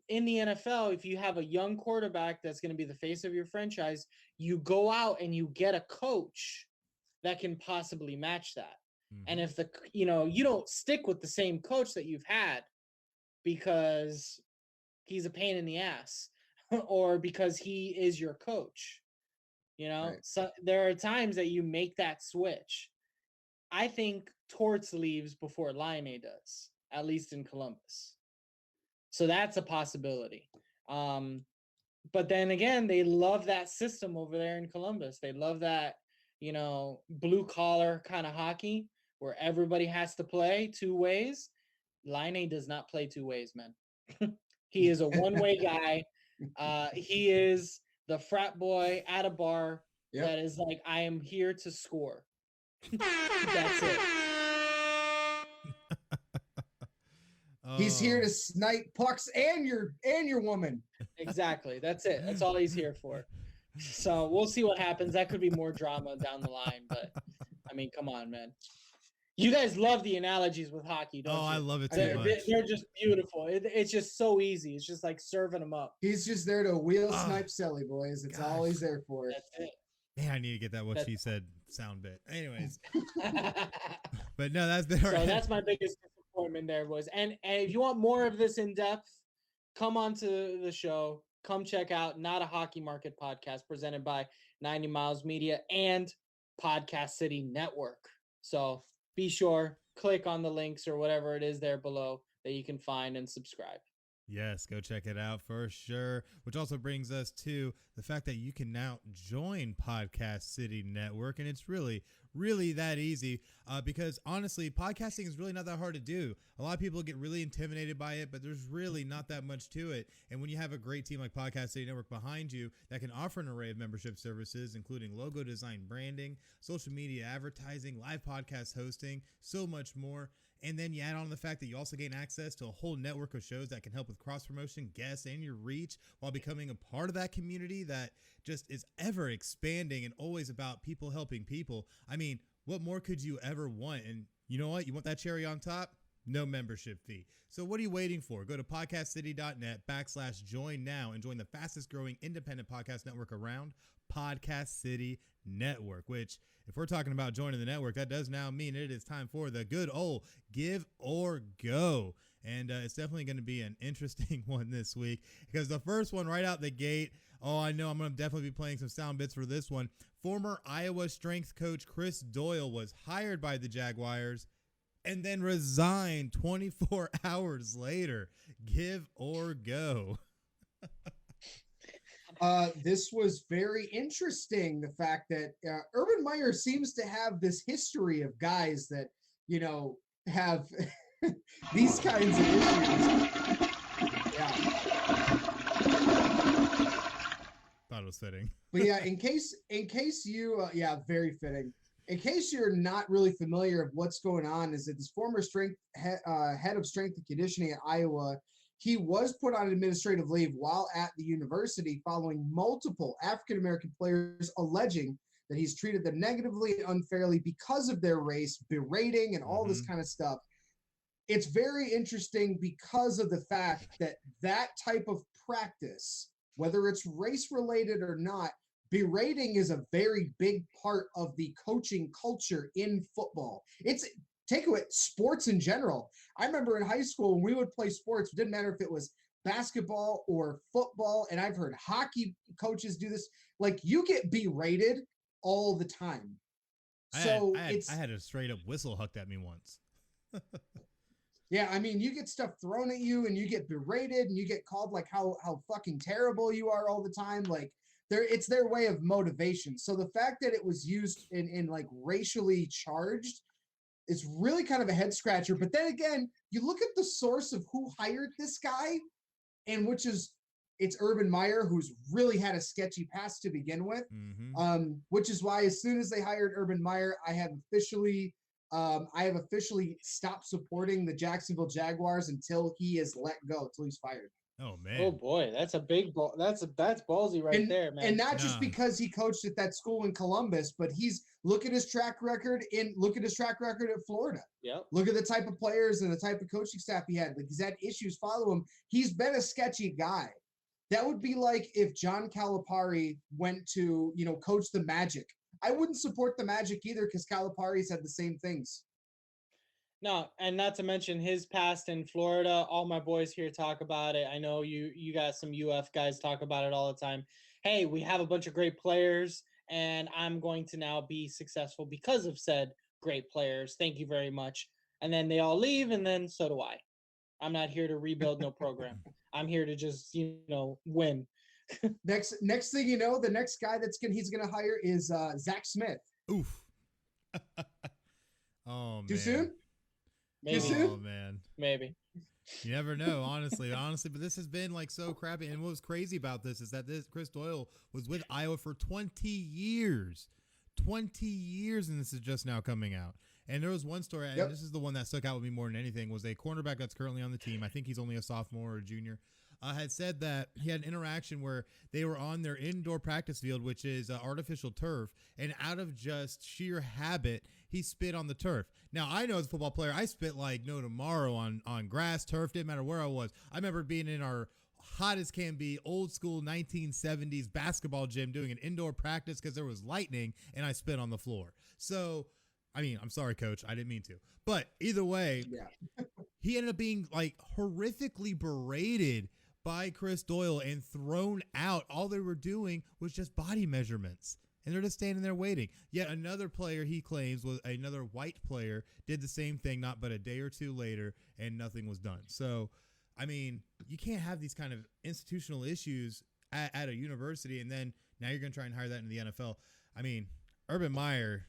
In the NFL, if you have a young quarterback that's going to be the face of your franchise, you go out and you get a coach that can possibly match that. And if you don't stick with the same coach that you've had because he's a pain in the ass or because he is your coach, Right. so there are times that you make that switch. I think Torts leaves before Line does, at least in Columbus. So that's a possibility. But then again, they love that system over there in Columbus. They love that, blue collar kind of hockey where everybody has to play two ways. Line does not play two ways, man. He is a one-way guy. He is the frat boy at a bar that is like, I am here to score. That's it. He's here to snipe pucks and your woman. Exactly. That's it. That's all he's here for. So we'll see what happens. That could be more drama down the line, but I mean, come on, man. You guys love the analogies with hockey, don't you? I love it too much. They're just beautiful. It's just so easy. It's just like serving them up. He's just there to wheel snipe Selly, boys. It's all he's there for. That's it. Man, I need to get that what she said sound bit. Anyways. But no, that's so that's my biggest disappointment there, boys. And if you want more of this in depth, come on to the show. Come check out Not a Hockey Market podcast presented by 90 Miles Media and Podcast City Network. So be sure, click on the links or whatever it is there below that you can find and subscribe. Yes, go check it out for sure. Which also brings us to the fact that you can now join Podcast City Network. And it's really, really that easy because honestly, podcasting is really not that hard to do. A lot of people get really intimidated by it, but there's really not that much to it. And when you have a great team like Podcast City Network behind you that can offer an array of membership services, including logo design, branding, social media advertising, live podcast hosting, so much more. And then you add on the fact that you also gain access to a whole network of shows that can help with cross-promotion, guests, and your reach while becoming a part of that community that just is ever expanding and always about people helping people. I mean, what more could you ever want? And you know what? You want that cherry on top? No membership fee. So what are you waiting for? Go to podcastcity.net/join now and join the fastest growing independent podcast network around, Podcast City Network, which if we're talking about joining the network, that does now mean it is time for the good old give or go. And it's definitely going to be an interesting one this week because the first one right out the gate, I know I'm going to definitely be playing some sound bits for this one. Former Iowa strength coach Chris Doyle was hired by the Jaguars and then resigned 24 hours later. Give or go. This was very interesting. The fact that Urban Meyer seems to have this history of guys that, have these kinds of issues. Yeah. Thought it was fitting. But yeah, in case you, very fitting. In case you're not really familiar with what's going on, is that this former head of strength and conditioning at Iowa, he was put on administrative leave while at the university following multiple African-American players alleging that he's treated them negatively and unfairly because of their race, berating and all this kind of stuff. It's very interesting because of the fact that that type of practice, whether it's race-related or not, berating is a very big part of the coaching culture in football. Take away sports in general. I remember in high school when we would play sports, it didn't matter if it was basketball or football, and I've heard hockey coaches do this. Like, you get berated all the time. I had a straight up whistle hucked at me once. Yeah, I mean, you get stuff thrown at you and you get berated and you get called like how fucking terrible you are all the time. Like, it's their way of motivation. So the fact that it was used in like racially charged, it's really kind of a head scratcher. But then again, you look at the source of who hired this guy, and it's Urban Meyer, who's really had a sketchy past to begin with. Which is why as soon as they hired Urban Meyer, I have officially stopped supporting the Jacksonville Jaguars until he is let go, until he's fired. Oh man! Oh boy, that's a big ball. That's ballsy right there, man. And not just because he coached at that school in Columbus, but look at his track record at Florida. Yep. Look at the type of players and the type of coaching staff he had. Like, he's had issues follow him. He's been a sketchy guy. That would be like if John Calipari went to coach the Magic. I wouldn't support the Magic either because Calipari's had the same things. No, and not to mention his past in Florida. All my boys here talk about it. I know you got some UF guys talk about it all the time. Hey, we have a bunch of great players, and I'm going to now be successful because of said great players. Thank you very much. And then they all leave, and then so do I. I'm not here to rebuild no program. I'm here to just win. Next thing you know, the next guy he's gonna hire is Zach Smith. Oof. Oh man. Too soon? Maybe. Too soon? Oh man. Maybe. You never know, honestly, but this has been like so crappy. And what was crazy about this is that Chris Doyle was with Iowa for 20 years. 20 years, and this is just now coming out. And there was one story, and this is the one that stuck out with me more than anything, was a cornerback that's currently on the team. I think he's only a sophomore or a junior. Had said that he had an interaction where they were on their indoor practice field, which is artificial turf, and out of just sheer habit, he spit on the turf. Now, I know as a football player, I spit like no tomorrow on grass, turf, didn't matter where I was. I remember being in our hot as can be, old school 1970s basketball gym doing an indoor practice because there was lightning, and I spit on the floor. So, I mean, I'm sorry, coach. I didn't mean to. But either way, he ended up being like horrifically berated by Chris Doyle and thrown out. All they were doing was just body measurements, and they're just standing there waiting. Yet another player, he claims, was another white player, did the same thing, not but a day or two later, and nothing was done. So, I mean, you can't have these kind of institutional issues at a university, and then now you're going to try and hire that in the NFL. I mean, Urban Meyer,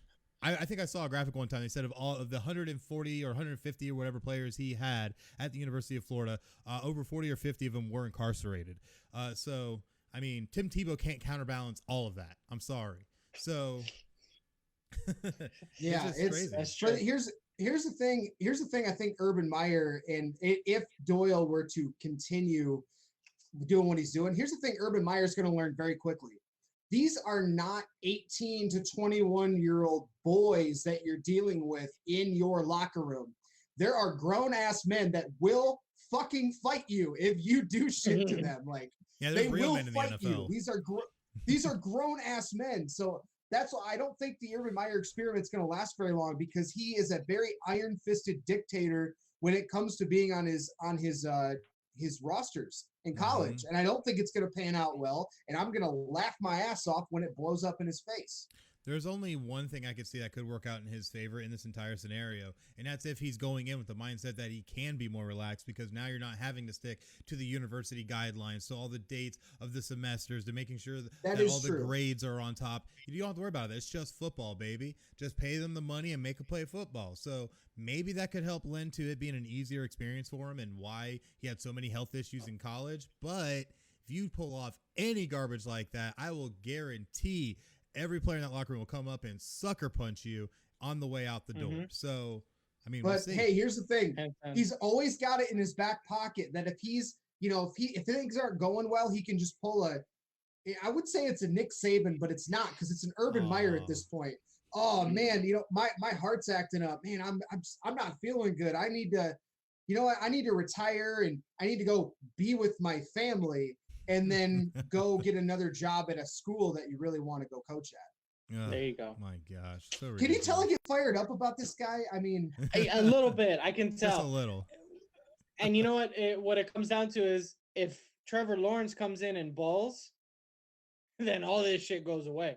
I think I saw a graphic one time. They said of all of the 140 or 150 or whatever players he had at the University of Florida, over 40 or 50 of them were incarcerated. So, I mean, Tim Tebow can't counterbalance all of that. I'm sorry. So, it's That's true. But here's the thing. Here's the thing. I think Urban Meyer, and if Doyle were to continue doing what he's doing, here's the thing. Urban Meyer is going to learn very quickly. These are not 18 to 21-year-old boys that you're dealing with in your locker room. There are grown-ass men that will fucking fight you if you do shit to them. Like, they will fight you. These are grown-ass men. So that's why I don't think the Urban Meyer experiment is going to last very long, because he is a very iron-fisted dictator when it comes to being on his rosters in college. And I don't think it's going to pan out well. And I'm going to laugh my ass off when it blows up in his face. There's only one thing I could see that could work out in his favor in this entire scenario, and that's if he's going in with the mindset that he can be more relaxed, because now you're not having to stick to the university guidelines. So all the dates of the semesters, to making sure that all the grades are on top. You don't have to worry about it. It's just football, baby. Just pay them the money and make them play football. So maybe that could help lend to it being an easier experience for him, and why he had so many health issues in college. But if you pull off any garbage like that, I will guarantee every player in that locker room will come up and sucker punch you on the way out the door. So, I mean, we'll see. Hey, here's the thing. He's always got it in his back pocket that if he's, if things aren't going well, he can just pull I would say it's a Nick Saban, but it's not, because it's an Urban Meyer at this point. Oh man, my heart's acting up. Man, I'm not feeling good. I need to, I need to retire, and I need to go be with my family, and then go get another job at a school that you really want to go coach at. There you go. My gosh. So Can you tell I get fired up about this guy? I mean, a little bit. I can tell. Just a little. And you know what? What it comes down to is, if Trevor Lawrence comes in and balls, then all this shit goes away.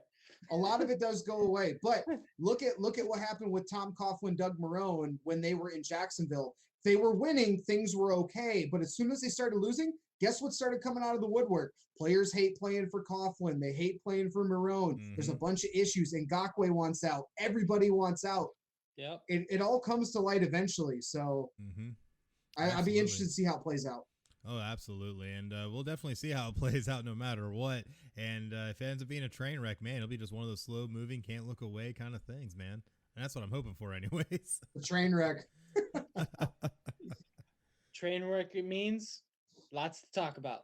A lot of it does go away. But look at what happened with Tom Coughlin, Doug Marrone when they were in Jacksonville. They were winning, things were okay. But as soon as they started losing, guess what started coming out of the woodwork? Players hate playing for Coughlin. They hate playing for Marrone. There's a bunch of issues. Ngakoue wants out. Everybody wants out. Yep. It all comes to light eventually. So I'd be interested to see how it plays out. Oh, absolutely. And we'll definitely see how it plays out no matter what. And if it ends up being a train wreck, man, it'll be just one of those slow moving, can't look away kind of things, man. And that's what I'm hoping for anyways. The train wreck. Train wreck, it means lots to talk about.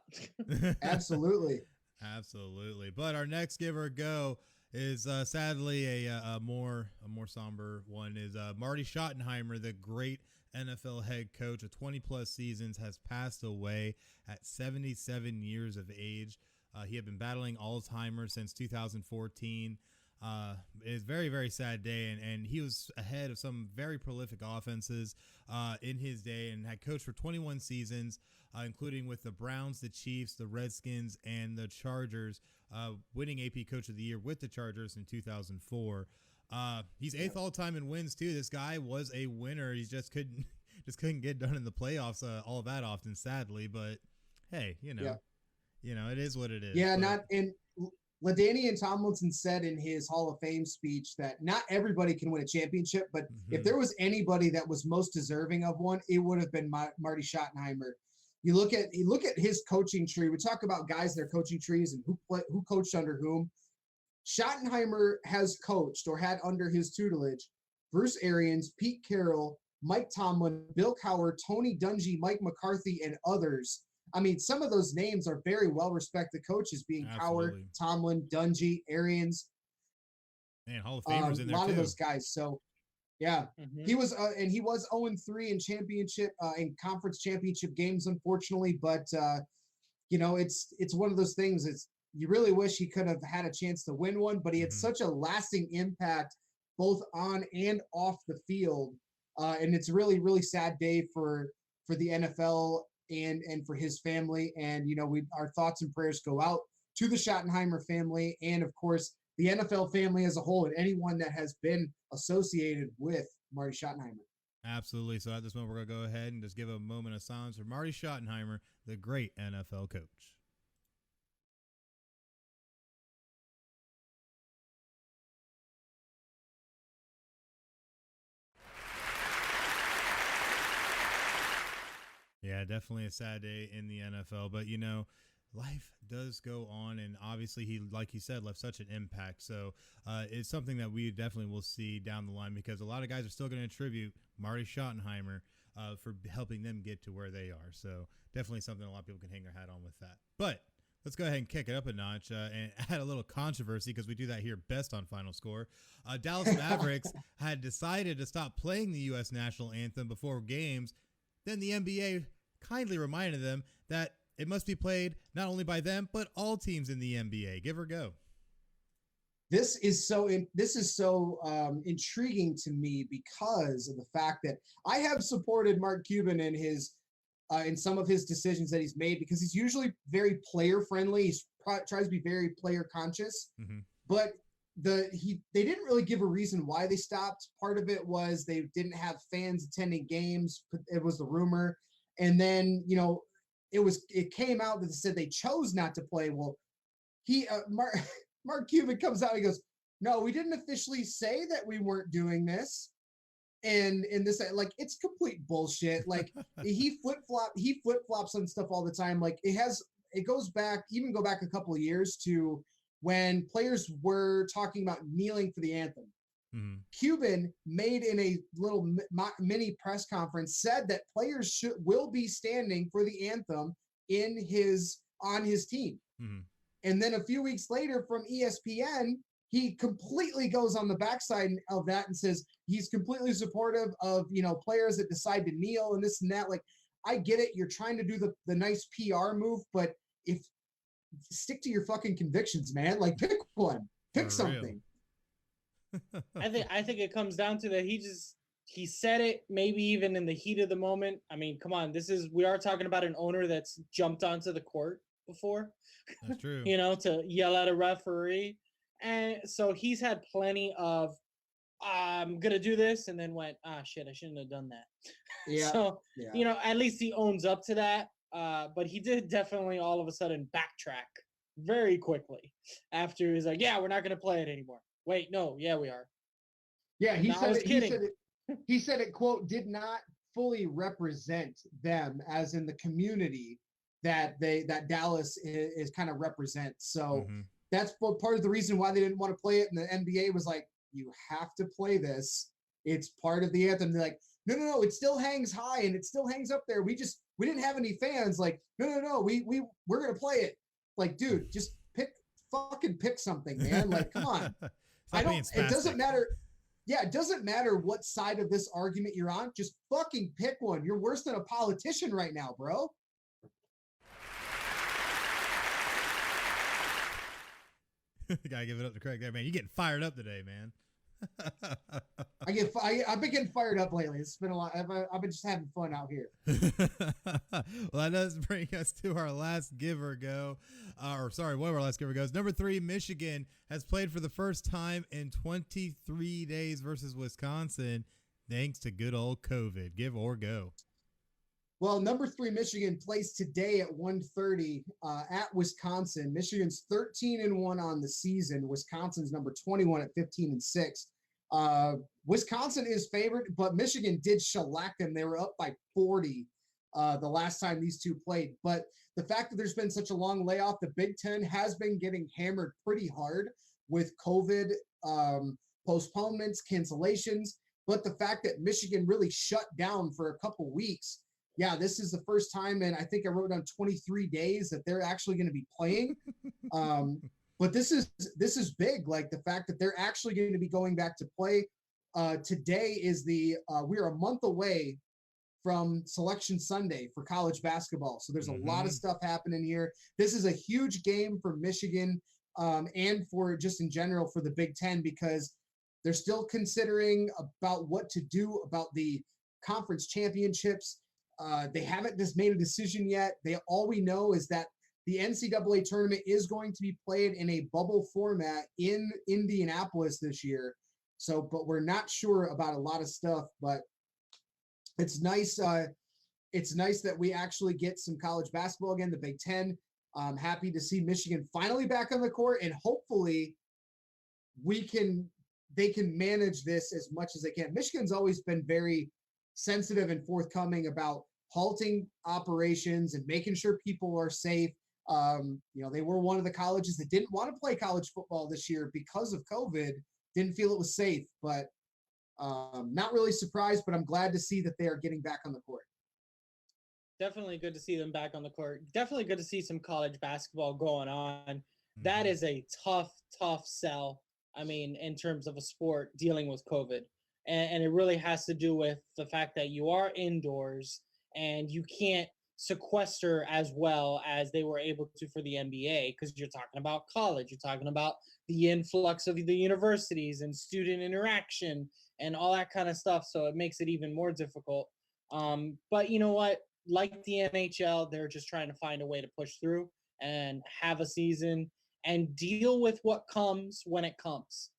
Absolutely. Absolutely. But our next giver go is sadly a more somber one, is Marty Schottenheimer, the great NFL head coach of 20 plus seasons, has passed away at 77 years of age. He had been battling Alzheimer's since 2014. It's very, very sad day, and he was ahead of some very prolific offenses in his day and had coached for 21 seasons, including with the Browns, the Chiefs, the Redskins, and the Chargers, winning AP Coach of the Year with the Chargers in 2004. He's eighth all time in wins too. This guy was a winner. He just couldn't get done in the playoffs all that often, sadly. But hey, you know, it is what it is. Yeah, LaDainian Tomlinson said in his Hall of Fame speech that not everybody can win a championship, but if there was anybody that was most deserving of one, it would have been Marty Schottenheimer. You look at his coaching tree. We talk about guys that are coaching trees and who coached under whom. Schottenheimer has coached or had under his tutelage Bruce Arians, Pete Carroll, Mike Tomlin, Bill Cowher, Tony Dungy, Mike McCarthy, and others. I mean, some of those names are very well-respected coaches, being Cowher, Tomlin, Dungy, Arians. Man, Hall of Famers in there too. A lot of those guys. So, yeah, he was, and he was 0-3 in championship, in conference championship games, unfortunately. But it's one of those things. You really wish he could have had a chance to win one, but he had such a lasting impact both on and off the field, and it's really, really sad day for the NFL. And for his family, and our thoughts and prayers go out to the Schottenheimer family, and of course the NFL family as a whole, and anyone that has been associated with Marty Schottenheimer. Absolutely. So at this moment, we're gonna go ahead and just give a moment of silence for Marty Schottenheimer, the great NFL coach. Yeah, definitely a sad day in the NFL, but life does go on, and obviously he, like you said, left such an impact. So it's something that we definitely will see down the line, because a lot of guys are still going to attribute Marty Schottenheimer for helping them get to where they are. So definitely something a lot of people can hang their hat on with that. But let's go ahead and kick it up a notch and add a little controversy, because we do that here best on Final Score. Dallas Mavericks had decided to stop playing the U.S. national anthem before games. Then the NBA kindly reminded them that it must be played not only by them, but all teams in the NBA. Give or go. This is so intriguing to me because of the fact that I have supported Mark Cuban in his in some of his decisions that he's made, because he's usually very player friendly. He tries to be very player conscious, but they didn't really give a reason why they stopped. Part of it was they didn't have fans attending games. It was the rumor. And then, it came out that they said they chose not to play. Well, Mark Cuban comes out and he goes, no, we didn't officially say that we weren't doing this. And this, like, it's complete bullshit. Like, he flip-flops on stuff all the time. Like, go back a couple of years to when players were talking about kneeling for the anthem. Cuban made in a little mini press conference said that players will be standing for the anthem on his team. And then a few weeks later from ESPN, he completely goes on the backside of that and says he's completely supportive of, players that decide to kneel and this and that. Like, I get it. You're trying to do the nice PR move, but stick to your fucking convictions, man. Like, pick one, pick something. I think it comes down to that he said it maybe even in the heat of the moment. I mean, come on, we are talking about an owner that's jumped onto the court before. That's true. To yell at a referee. And so he's had plenty of I'm gonna do this, and then went, shit, I shouldn't have done that. Yeah. So at least he owns up to that. But he did definitely all of a sudden backtrack very quickly after he was like, yeah, we're not gonna play it anymore. Wait, no, yeah, we are. Yeah, he said it, quote, did not fully represent them as in the community that Dallas is kind of represents. So that's part of the reason why they didn't want to play it. And the NBA was like, you have to play this. It's part of the anthem. They're like, no, it still hangs high and it still hangs up there. We didn't have any fans. Like, no, we're going to play it. Like, dude, just pick something, man. Like, come on. It doesn't matter. Yeah, it doesn't matter what side of this argument you're on. Just fucking pick one. You're worse than a politician right now, bro. Gotta give it up to Craig there, man. You getting fired up today, man. I've been getting fired up lately. It's been a lot. I've been just having fun out here. Well, that does bring us to our last give or go. One of our last give or goes. Number 3, Michigan has played for the first time in 23 days versus Wisconsin, thanks to good old COVID. Give or go. Well, number 3, Michigan plays today at 1:30 at Wisconsin. Michigan's 13-1 on the season. Wisconsin's number 21 at 15-6. Wisconsin is favored, but Michigan did shellac them. They were up by 40 the last time these two played. But the fact that there's been such a long layoff, the Big Ten has been getting hammered pretty hard with COVID postponements, cancellations. But the fact that Michigan really shut down for a couple weeks, yeah, this is the first time, and I think I wrote down 23 days that they're actually going to be playing. But this is big. Like the fact that they're actually going to be going back to play. Today is we're a month away from Selection Sunday for college basketball. So there's a lot of stuff happening here. This is a huge game for Michigan and for just in general for the Big Ten, because they're still considering about what to do about the conference championships. They haven't just made a decision yet. All we know is that the NCAA tournament is going to be played in a bubble format in Indianapolis this year. So, but we're not sure about a lot of stuff, but it's nice. It's nice that we actually get some college basketball again, the Big Ten. I'm happy to see Michigan finally back on the court, and hopefully they can manage this as much as they can. Michigan's always been very sensitive and forthcoming about halting operations and making sure people are safe. They were one of the colleges that didn't want to play college football this year because of COVID, didn't feel it was safe, but not really surprised, but I'm glad to see that they are getting back on the court. Definitely good to see them back on the court. Definitely good to see some college basketball going on. That is a tough sell. I mean, in terms of a sport dealing with COVID. And it really has to do with the fact that you are indoors and you can't sequester as well as they were able to for the NBA, because you're talking about college, you're talking about the influx of the universities and student interaction and all that kind of stuff. So it makes it even more difficult. But you know what? Like the NHL, they're just trying to find a way to push through and have a season and deal with what comes when it comes.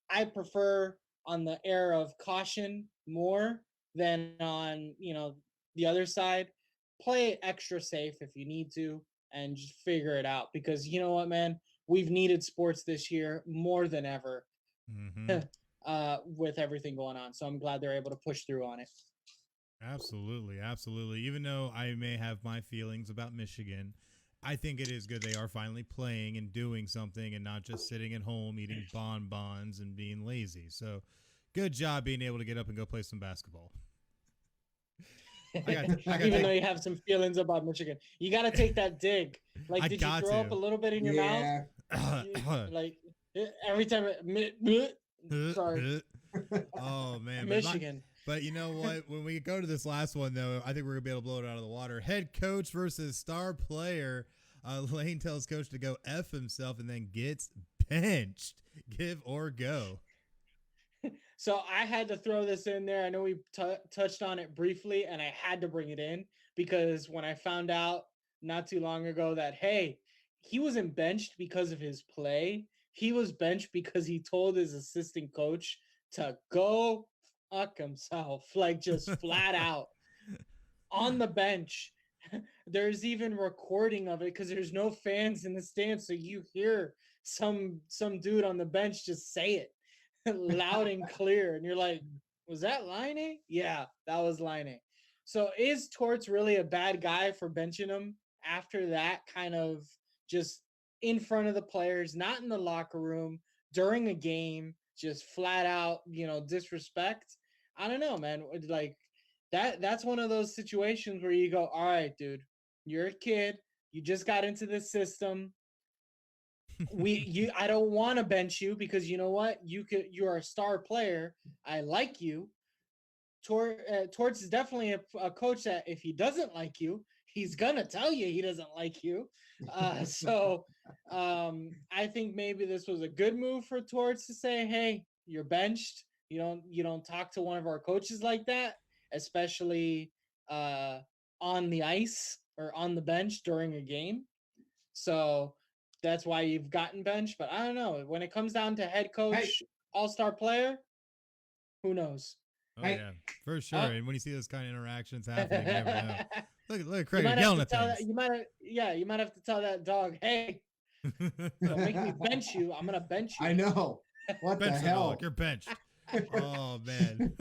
I prefer on the air of caution more than on, the other side. Play it extra safe if you need to and just figure it out, because you know what, man? We've needed sports this year more than ever with everything going on. So I'm glad they're able to push through on it. Absolutely. Absolutely. Even though I may have my feelings about Michigan, I think it is good they are finally playing and doing something and not just sitting at home eating bonbons and being lazy. So good job being able to get up and go play some basketball. Even though you have some feelings about Michigan, you got to take that dig. Like, did you throw up a little bit in your mouth? Like every time. Sorry. Oh man, Michigan. But you know what? When we go to this last one, though, I think we're going to be able to blow it out of the water. Head coach versus star player. Lane tells coach to go F himself and then gets benched. Give or go. So I had to throw this in there. I know we touched on it briefly, and I had to bring it in because when I found out not too long ago that, hey, he wasn't benched because of his play. He was benched because he told his assistant coach to go fuck himself, like just flat out on the bench. There's even recording of it because there's no fans in the stands, so you hear some dude on the bench just say it loud and clear, and you're like, was that Line? Yeah, that was Line. So is Torts really a bad guy for benching him after that kind of just in front of the players, not in the locker room during a game, just flat out, disrespect? I don't know, man. Like that's one of those situations where you go, all right, dude, you're a kid. You just got into this system. I don't want to bench you because you know what? You're a star player. I like you. Torts is definitely a coach that if he doesn't like you, he's gonna tell you he doesn't like you. So I think maybe this was a good move for Torts to say, hey, you're benched. You don't talk to one of our coaches like that, especially on the ice or on the bench during a game. So that's why you've gotten benched. But I don't know. When it comes down to head coach, all-star player, who knows? Oh yeah, for sure. And when you see those kind of interactions happening, you never know. Look at Craig yelling at things. You might have to tell that dog, hey, don't make me bench you. I'm gonna bench you. I know. What the hell? Dog. You're benched. Oh man,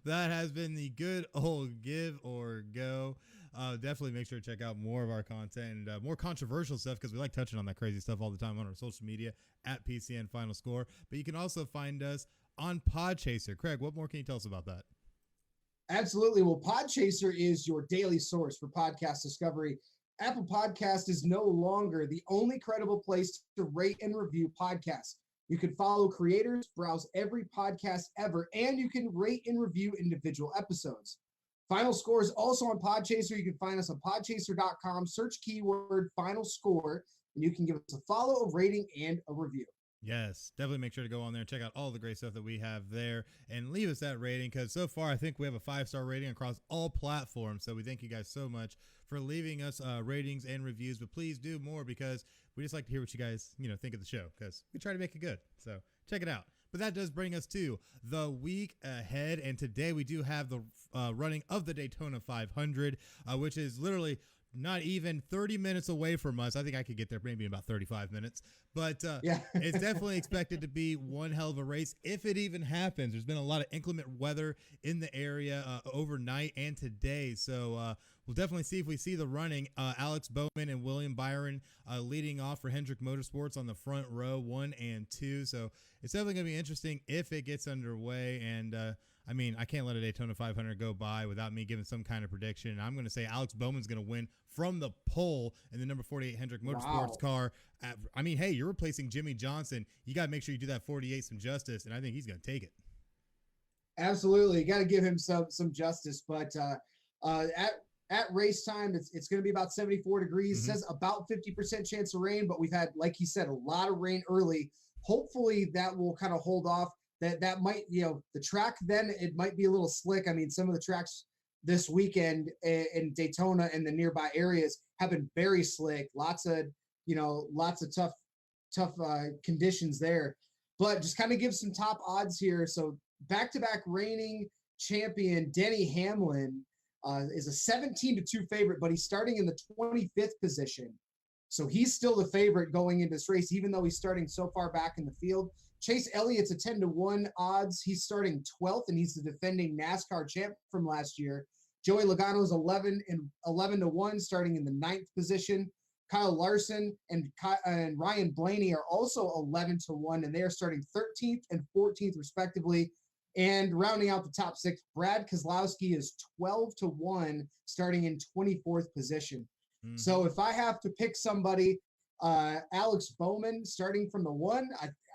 that has been the good old give or go. Definitely make sure to check out more of our content and more controversial stuff, because we like touching on that crazy stuff all the time on our social media at PCN Final Score. But you can also find us on PodChaser. Craig, what more can you tell us about that? Absolutely. Well, PodChaser is your daily source for podcast discovery. Apple Podcast is no longer the only credible place to rate and review podcasts. You can follow creators, browse every podcast ever, and you can rate and review individual episodes. Final Score is also on PodChaser. You can find us on podchaser.com, search keyword Final Score, and you can give us a follow, a rating, and a review. Yes, definitely make sure to go on there and check out all the great stuff that we have there and leave us that rating, because so far I think we have a 5-star rating across all platforms. So we thank you guys so much for leaving us ratings and reviews, but please do more, because we just like to hear what you guys think of the show, because we try to make it good. So check it out. But that does bring us to the week ahead, and today we do have the running of the Daytona 500, which is literally not even 30 minutes away from us. I think I could get there maybe in about 35 minutes, but it's definitely expected to be one hell of a race if it even happens. There's been a lot of inclement weather in the area overnight and today, so we'll definitely see if we see the running. Alex Bowman and William Byron leading off for Hendrick Motorsports on the front row, 1 and 2. So it's definitely going to be interesting if it gets underway. And I mean, I can't let a Daytona 500 go by without me giving some kind of prediction. And I'm going to say Alex Bowman's going to win from the pole in the number 48 Hendrick Motorsports car. I mean, hey, you're replacing Jimmy Johnson. You got to make sure you do that 48 some justice, and I think he's going to take it. Absolutely. You got to give him some justice. But at race time, it's going to be about 74 degrees. Mm-hmm. It says about 50% chance of rain, but we've had, like he said, a lot of rain early. Hopefully that will kind of hold off. That might, the track then, it might be a little slick. I mean, some of the tracks this weekend in Daytona and the nearby areas have been very slick. Lots of tough conditions there. But just kind of give some top odds here. So back-to-back reigning champion Denny Hamlin is a 17-2 favorite, but he's starting in the 25th position. So he's still the favorite going into this race, even though he's starting so far back in the field. Chase Elliott's a 10-1 odds. He's starting 12th, and he's the defending NASCAR champ from last year. Joey Logano's 11-1, starting in the 9th position. Kyle Larson and Ryan Blaney are also 11-1, and they are starting 13th and 14th, respectively. And rounding out the top 6, Brad Keselowski is 12-1, starting in 24th position. Mm-hmm. So if I have to pick somebody, Alex Bowman starting from the 1,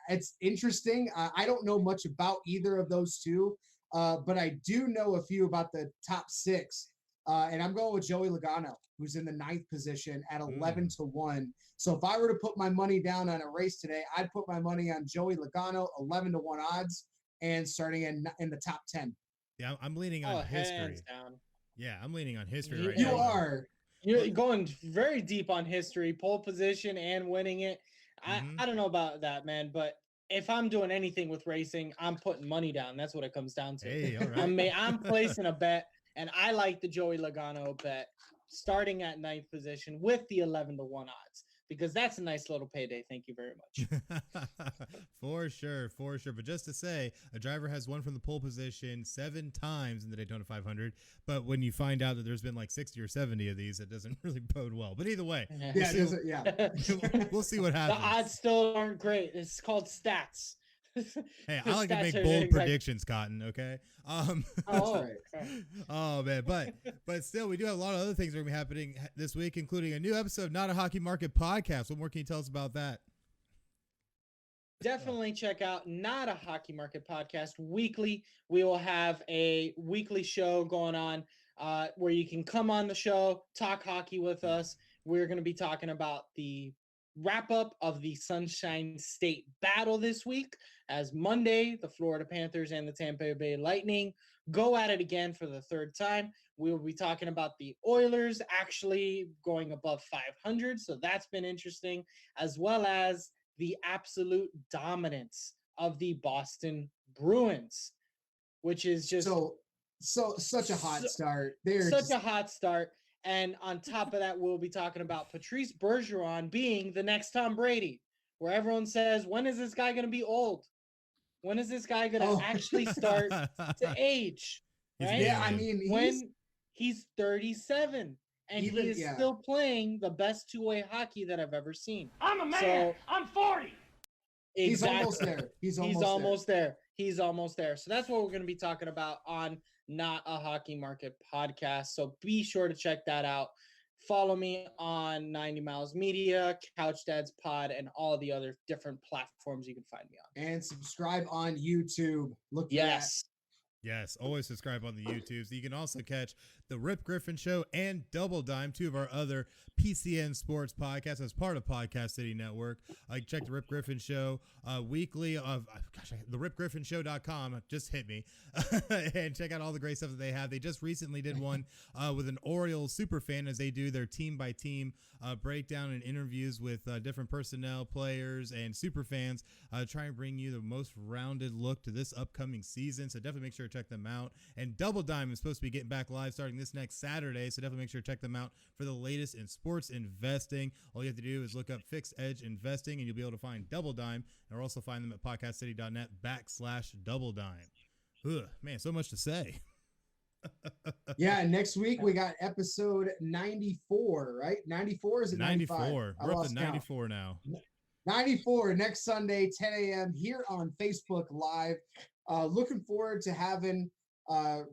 it's interesting. I don't know much about either of those two, but I do know a few about the top 6. And I'm going with Joey Logano, who's in the 9th position at 11-1. So if I were to put my money down on a race today, I'd put my money on Joey Logano, 11-1 odds, and starting in the top 10. Yeah, I'm leaning on history. Hands down. Yeah, I'm leaning on history right now. You are. You're going very deep on history, pole position and winning it. I don't know about that, man, but if I'm doing anything with racing, I'm putting money down. That's what it comes down to. Hey, all right. I'm placing a bet, and I like the Joey Logano bet starting at 9th position with the 11-1 odds, because that's a nice little payday. Thank you very much. For sure. But just to say, a driver has won from the pole position 7 times in the Daytona 500. But when you find out that there's been like 60 or 70 of these, it doesn't really bode well. But either way, we'll see what happens. The odds still aren't great. It's called stats. Hey, I like to make bold predictions, Cotton. Okay. Oh man, but still, we do have a lot of other things that are going to be happening this week, including a new episode of Not a Hockey Market podcast. What more can you tell us about that? Definitely check out Not a Hockey Market podcast weekly. We will have a weekly show going on where you can come on the show, talk hockey with us. We're going to be talking about the wrap up of the Sunshine State battle this week, as Monday, the Florida Panthers and the Tampa Bay Lightning go at it again for the third time. We will be talking about the Oilers actually going above 500, so that's been interesting, as well as the absolute dominance of the Boston Bruins, which is just such a hot start. A hot start. And on top of that, we'll be talking about Patrice Bergeron being the next Tom Brady, where everyone says, when is this guy going to be old? When is this guy going to actually start to age? Right? Yeah, I mean, he's 37 and he is still playing the best two-way hockey that I've ever seen. I'm a man. So, I'm 40. Exactly. He's almost there. He's almost there. So that's what we're going to be talking about on Not a Hockey Market podcast. So be sure to check that out. Follow me on 90 Miles Media, Couch Dads Pod, and all the other different platforms you can find me on. And subscribe on YouTube. Yes, always subscribe on the YouTube. So you can also catch the Rip Griffin Show and Double Dime, two of our other PCN sports podcasts as part of Podcast City Network. Check the Rip Griffin Show weekly of the ripgriffinshow.com. Just hit me and check out all the great stuff that they have. They just recently did one with an Orioles super fan, as they do their team by team breakdown and interviews with different personnel, players, and super fans. Try and bring you the most rounded look to this upcoming season. So definitely make sure to check them out. And Double Dime is supposed to be getting back live starting this next Saturday. So definitely make sure to check them out for the latest in sports investing. All you have to do is look up Fixed Edge Investing and you'll be able to find Double Dime. And also find them at podcastcity.net/Double Dime. Ugh, man, so much to say. Yeah, next week we got episode 94, right? 94, is it 95? 94. We're up to 94 now. 94 next Sunday, 10 a.m. here on Facebook Live. Looking forward to having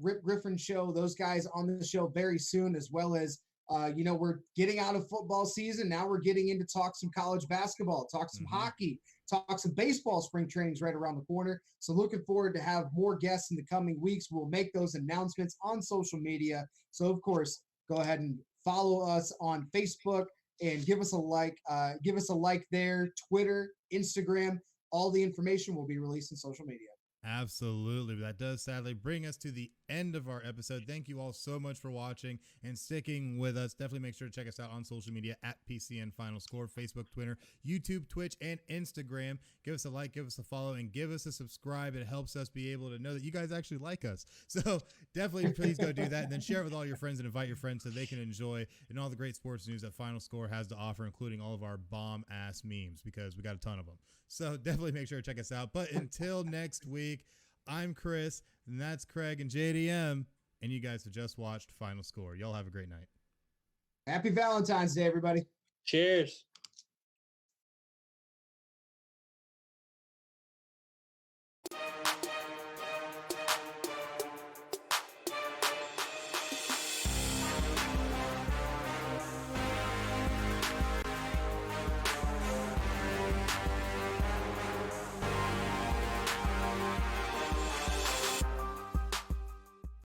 Rip Griffin Show, those guys on the show very soon, as well as, we're getting out of football season. Now we're getting into talk some college basketball, talk some hockey, talk some baseball. Spring training's right around the corner. So looking forward to have more guests in the coming weeks. We'll make those announcements on social media. So, of course, go ahead and follow us on Facebook and give us a like. Give us a like there, Twitter, Instagram. All the information will be released in social media. Absolutely. That does sadly bring us to the end of our episode. Thank you all so much for watching and sticking with us. Definitely make sure to check us out on social media at PCN Final Score, Facebook, Twitter, YouTube, Twitch, and Instagram. Give us a like, give us a follow, and give us a subscribe. It helps us be able to know that you guys actually like us. So definitely please go do that, and then share it with all your friends and invite your friends so they can enjoy and all the great sports news that Final Score has to offer, including all of our bomb-ass memes, because we got a ton of them. So definitely make sure to check us out. But until next week, I'm Chris, and that's Craig and JDM, and you guys have just watched Final Score. Y'all have a great night. Happy Valentine's Day, everybody. Cheers.